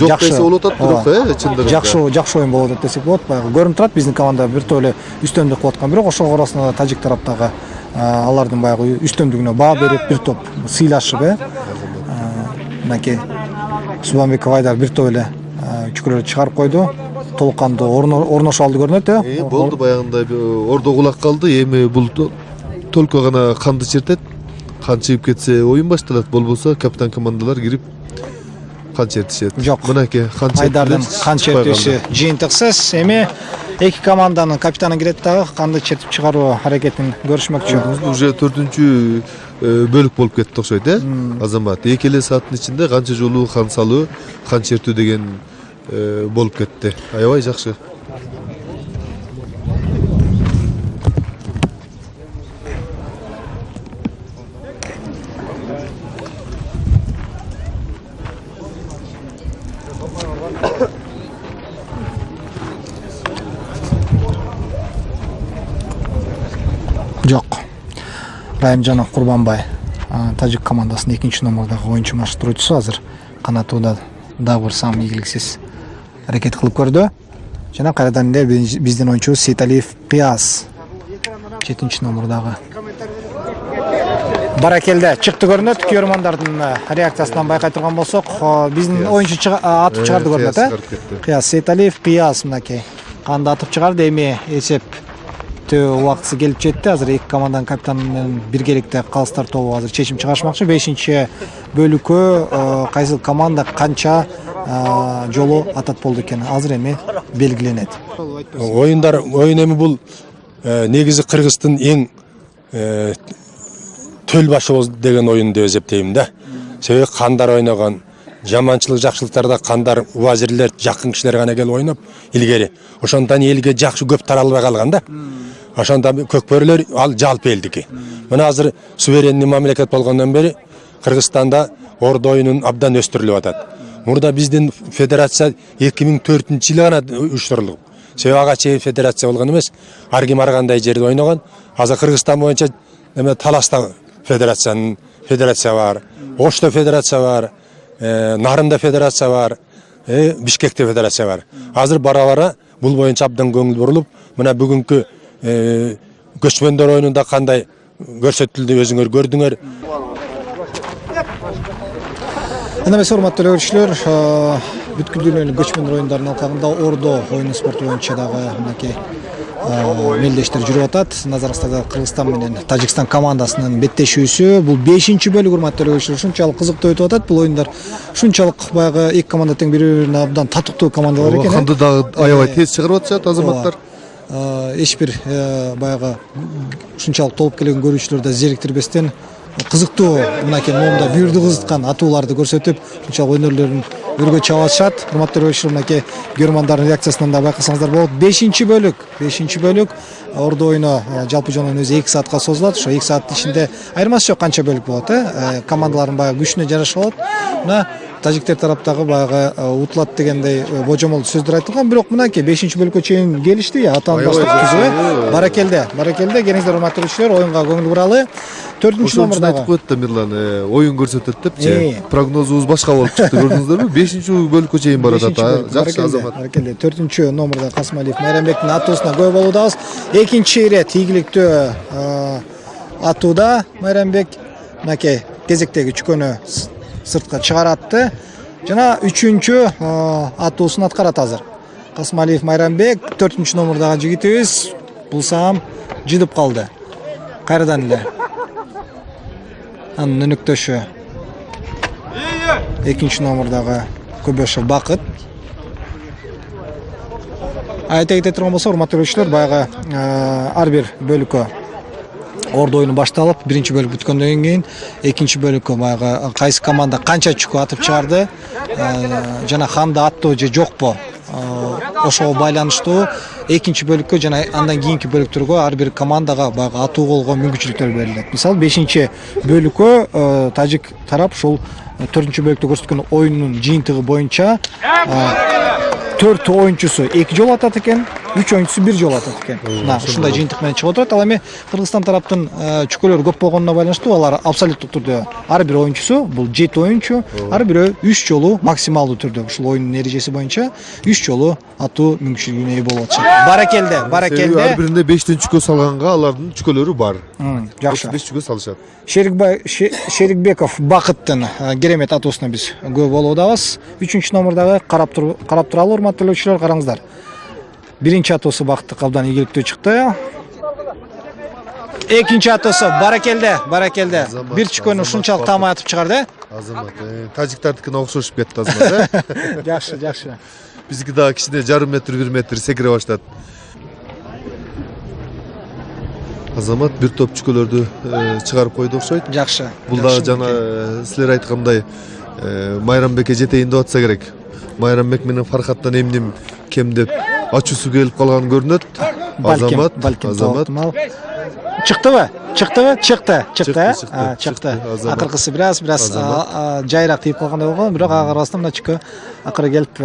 жок десе болуп атат, бирок чындыгында жакшы оюн болуп атат десек болот. Баягы көрүнүп турат, биздин команда бир топ эле үстөмдүк кылып аткан, бирок ошол арасында тажик тараптагы алардын баягы үстөмдүгүнө баа берип, бир топ сыйлашып, мынакей Субанбеков Айдар бир топ эле чүкөлөрдү чыгарып койду. Толук кандуу орношо алды көрүнөт, Болду, баягындай ордо кулак калды. Эми бул только гана канды чертет. Кан чыгып кетсе оюн башталат, болбосо капитан командалар кирип кан чертишет. Жок. Мынакей кан Айдардын кан чертиши жыйынтыксыз. Эми эки команданын капитаны кирет дагы канды чертип чыгаруу аракетин көрүшмөкчү. Уже 4-чү бөлүк болуп кетти окшойт, Азамат. Эки эле сааттын ичинде канча жолу кан салуу, кан чертүү деген болуп кетти. Аябай жакшы. Райымжанов Курбанбай, тажик командасынын 2-номердагы оюнчу машыктыруучусу азыр канатууда дагы бир сам ийгиликсиз аракет кылып көрдү. Жана кайрадан эле биздин оюнчубуз Сейталиев Кыяз 7-номердагы. Баракелде чыкты көрүнөт. Көрөрмандардын реакциясынан байкай турган болсок, биздин оюнчу атып чыгарды көрүнөт, Кыяз Сейталиев Кыяз мынакей. Канды атып чыгарды, эми эсептөө убактысы келип жетти. Азыр эки команданын капитаны менен биргеликте калыстар тобу азыр чечим чыгарышмакчы. 5-бөлүккө кайсы команда канча жолу атат болду экен азыр эми белгиленет. Оюн эми бул негизи Кыргыздын эң төл башы деген оюн деп эсептейм да. Себеби кандар ойногон, жаманчылык жакшылыктарда кандар вазирлер, жакын кишилер гана келип ойноп илгери. Ошондон элге жакшы көп таралбай калган да. Ошондо көкбөрөлөр ал жалпы элдики. Мына азыр суверенный мамлекет болгондон бери Кыргызстанда ордо оюнун абдан өстүрүлүп атат. Мурда биздин федерация 2004-жылы гана уюштурулду. Себеби ага чейин федерация болгон эмес, ар ким ар кандай жерде ойногон. Азыр Кыргызстан боюнча Таласта федерация бар, Ошто федерация бар, Нарында федерация бар, Бишкекте федерация бар. Азыр бара-бара бул боюнча абдан көңүл бурулуп, мына бүгүнкү көчмөндөр оюнунда кандай көрсөтүлдү өзүңөр көрдүңөр. Анда эмес урматтуу көрүүчүлөр, бүткүл дүйнөлүк көчмөндөр оюндарынын алкагында ордо оюну спорту боюнча дагы мынакей мелдештер жүрүп атат. Назарыңыздарда Кыргызстан менен Тажикстан командасынын беттешүүсү. Бул 5-бөлүк урматтуу көрүүчүлөр, ушунчалык кызыктуу өтүп атат. Бул оюндар ушунчалык баягы эки команда тең бири-бирине абдан татыктуу командалар экен. Канды дагы аябай тез чыгарып атышат азаматтар. Эч бир баягы ушунчалык толуп келген көрүүчүлөр да зериктирбестен кызыктуу мынакей момунда бүйүрдү кызыткан атууларды көрсөтүп, ушунчалык өнөрлөрүн өргө чаап атышат. Урматтуу көрүүчүлөр, мынакей көрөрмандардын реакциясынан да байкасаңыздар болот. 5-бөлүк ордо оюну жалпы жонунун өзү 2 саатка созулат. Ошо 2 сааттын ичинде айырмасы жок канча бөлүк болот, командалардын баягы күчүнө жараша болот. Мына тажиктер тараптагы баягы утулат дегендей божомол сөздөр айтылган, бирок мынакей 5-бөлүккө чейин келишти. Атаан баштык түзүү. Баракелде, келиңиздер урматтуу көрүүчүлөр, оюнга көңүл буралы. 4-номердагы айтып коет да Мирлан, оюн көрсөтөт депчи. Прогнозубуз башка болуп чыкты, көрдүңүздөрбү? 5-бөлүккө чейин барат ата. Жакшы азамат. Баракелде. 4-номерда Касымалиев Майрамбектин атуусуна күбө болуудабыз. Экинчи ирет ийгиликтүү атууда Майрамбек мынакей кезектеги чүкөнү сыртка чыгаратты. Жана 3-чү атуусун аткарат азыр. Касымалиев Майрамбек 4-номердагы жигитибиз бул саам жыдып калды. Кайрадан эле анын өнөктөшү 2-номердагы Көбөшев Бакыт. Айта кете турган болсо, урматтуу көрүүчүлөр, баягы ар бир бөлүккө ордо оюну башталып, 1-бөлүк бүткөндөн кийин 2-бөлүккө баягы кайсы команда канча чүкө атып чыгарды жана ханды аттуу же жокпу, ошого байланыштуу 2-бөлүккө жана андан кийинки бөлүктөргө ар бир командага баягы атуу болгон мүмкүнчүлүктөр берилет. Мисалы 5-бөлүккө тажик тарап ушул 4-бөлүктө көрсөткөн оюнунун жыйынтыгы боюнча 4 оюнчусу 2 жолу атат экен, 3 оюнчусу 1 жолу атат экен. Мына ушундай жыйынтык менен чыгып отурат. Ал эми Кыргызстан тараптын чүкөлөрү көп болгонуна байланыштуу алар абсолюттук түрдө ар бир оюнчусу, бул 7 оюнчу, ар бирөө 3 жолу максималдуу түрдө ушул оюндун эрежеси боюнча 3 жолу атуу мүмкүнчүлүгүнө ээ болуп атышат. Баракелде. Ар биринде 5тен чүкө салганга алардын чүкөлөрү бар. Жакшы. 5 чүкө салышат. Шерикбеков Бакыттын керемет атуусуна биз күбө болуудабыз. 3-номердагы карап туралы урматтуу көрүүчүлөр, караңыздар. Биринчи атуусу Бакыттык абдан ийгиликтүү чыкты. Экинчи атуусу Баракелде. Бир чүкөнү ушунчалык таамай атып чыгарды. Азамат, тажиктардыкына окшошуп кетти азамат. Жакшы. Биздики дагы кичине жарым метр, 1 метр секире баштады. Азамат бир топ чүкөлөрдү чыгарып койду окшойт. Жакшы. Бул дагы жана силер айткандай Майрамбекке жетейин деп атса керек. Майрамбек менен Фархаттан эмнем кем деп ачуусу келип калган көрүнөт. Азамат. Чыктыбы? Чыкты. Акыркысы бираз жайыраак тийип калгандай болгон, бирок ага карабастан мына чүкө акыры келип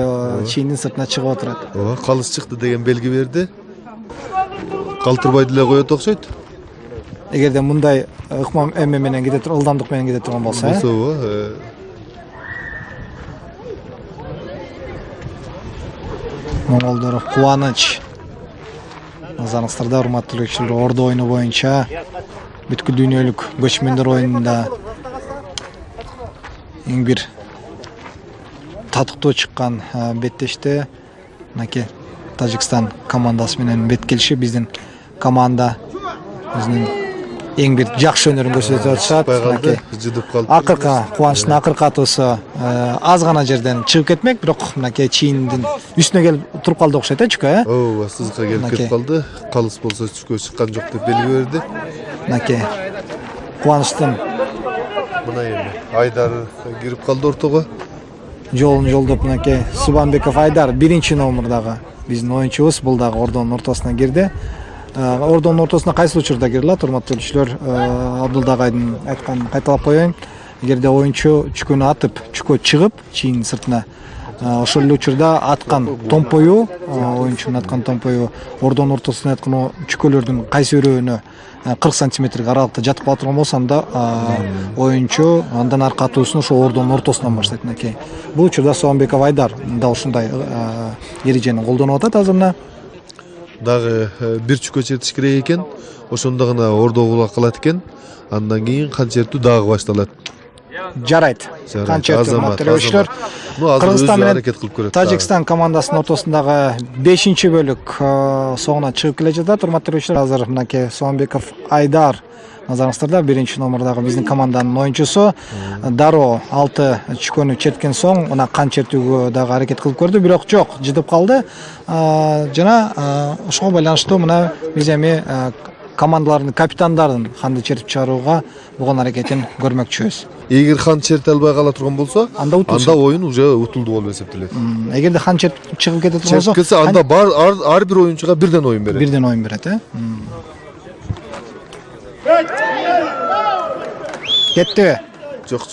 чийиндин сыртына чыгып отурат. Калыс чыкты деген белги берди. Калтырбай деле коет окшойт. эгерде мындай ыкма эме менен кете турган, ылдамдык менен кете турган болсо, болсо ооба. Моңолдор кубаныч. Назарыңыздарда урматтуу көрүүчүлөр, Ордо оюну боюнча бүткүл дүйнөлүк көчмөндөр оюнунда эң бир татыктуу чыккан беттеште мынакей Тажикстан командасы менен бет келиши. Биздин команда өзүнүн эң бир жакшы өнөрүн көрсөтүп атышат. Мынакей жыдып калды. Акыркы кубанычтын акыркы атуусу аз гана жерден чыгып кетмек, бирок мынакей чийиндин үстүнө келип туруп калды окшойт, чүкө, Ооба, сызыкка келип кетип калды. Калыс болсо чүкө чыккан жок деп белги берди. мынакей кубанычтын Мына эми Айдар кирип калды ортого. жолун жолдоп мынакей Субанбеков Айдар биринчи номурдагы биздин оюнчубуз бул дагы Ордонун ортосуна кирди. Ордонун ортосуна кайсы учурда кире алат, урматтуу көрүүчүлөр? Абдулдагайдын айтканын кайталап коеюн. Эгерде оюнчу чүкөнү атып, чүкө чыгып чийин сыртына, ошол эле учурда аткан томпою, оюнчунун аткан томпою Ордонун ортосуна аткан чүкөлөрдүн кайсы бирөөнө 40 сантиметрге аралыкта жатып кала турган болсо, анда оюнчу андан аркы атуусун ошо Ордонун ортосунан баштайт. Мынакей бул учурда Субанбеков Айдар да ушундай эрежени колдонуп атат азырына. Дагы бир чүкө чертиш керек экен. Ошондо гана Ордо булак калат экен. Андан кийин кан чертүү дагы башталат. Жарайт. Кан чертүү, урматтуу көрүүчүлөр. Кыргызстан менен аракет кылып көрөт. Тажикстан командасынын ортосундагы 5-бөлүк соңуна чыгып келе жатат, урматтуу көрүүчүлөр. Азыр мынакей Субанбеков Айдар назарыңыздарда, биринчи номурдагы биздин команданын оюнчусу. Дароо 6 чүкөнү черткен соң мына кан чертүүгө дагы аракет кылып көрдү, бирок жок, жыдып калды. Жана ошого байланыштуу мына биз эми командалардын капитандарын канды чертип чыгарууга болгон аракетин көрмөкчүбүз. Эгер хан черте албай кала турган болсо, анда оюн уже утулду болуп эсептелет. Эгерде хан чертип чыгып кете турган болсо, Чертсе анда ар бир оюнчуга бирден оюн берет. бирден оюн берет, Кеттиби? Жок.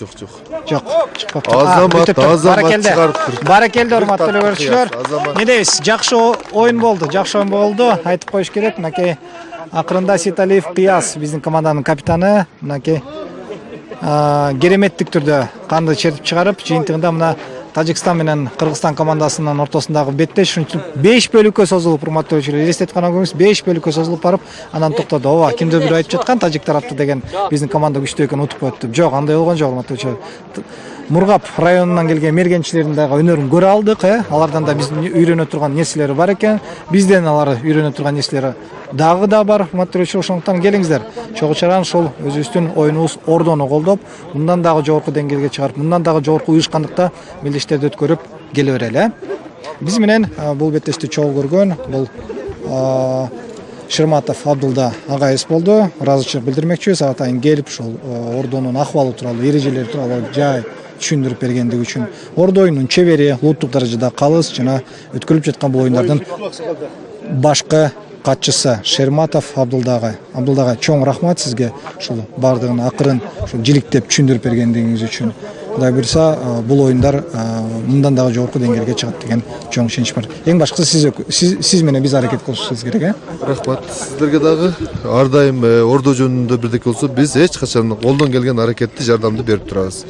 Жок, чыкпаптыр. Азамат чыгарыптыр. Баракелде, урматтуу көрүүчүлөр. Азамат. Не дейбиз? Жакшы оюн болду, айтып коюш керек. Мынакей акырында Сеталиев Кыяс биздин команданын капитаны, мынакей кереметтик түрдө канды чертип чыгарып, жыйынтыгында мына Тажикстан менен Кыргызстан командасынын ортосундагы беттеш 5 бөлүккө созулуп, урматтуу көрүүчүлөр, элестетип кана көрүңүз, 5 бөлүккө созулуп барып, анан токтоду. Ооба, кимдир бир айтып жаткан, тажик тарапты деген биздин команда күчтүү экенин утуп коет деп. Жок, андай болгон жок, урматтуу көрүүчүлөр. Мургап районунан келген мергенчилердин дагы өнөрүн көрө алдык, алардан да биздин үйрөнө турган нерселери бар экен. Бизден алар үйрөнө турган нерселери дагы да бар, урматтуу көрүүчүлөр. Ошондуктан келиңиздер. Чогуу чаран ушул өзүбүздүн оюнубуз Ордону колдоп, мындан дагы жогорку деңгээлге чыгарып, мындан дагы жогорку уюшкандыкта мелдештерди өткөрүп келе берели. Биз менен бул беттешти чогуу көргөн бул Шырматов Абдулда агайыбыз болду. Ыраазычылык билдирмекчибиз. Атайын келип ушул Ордонун акыбалы тууралуу, эрежелери тууралуу жай түшүндүрүп бергендиги үчүн. Ордо оюнунун чебери, улуттук даражада калыс жана өткөрүлүп жаткан бул оюндардын башкы катчысы Шерматов Абдулдага чоң рахмат сизге, ушул бардыгын акырын ушул жиликтеп түшүндүрүп бергендигиңиз үчүн. Кудай буйрса, бул оюндар мындан дагы жогорку деңгээлге чыгат деген чоң ишенич бар. Эң башкысы сиз менен биз аракет кылышыбыз керек, Рахмат сиздерге дагы. Ар дайым Ордо жөнүндө бирдеке болсо, биз эч качан колдон келген аракетти, жардамды берип турабыз.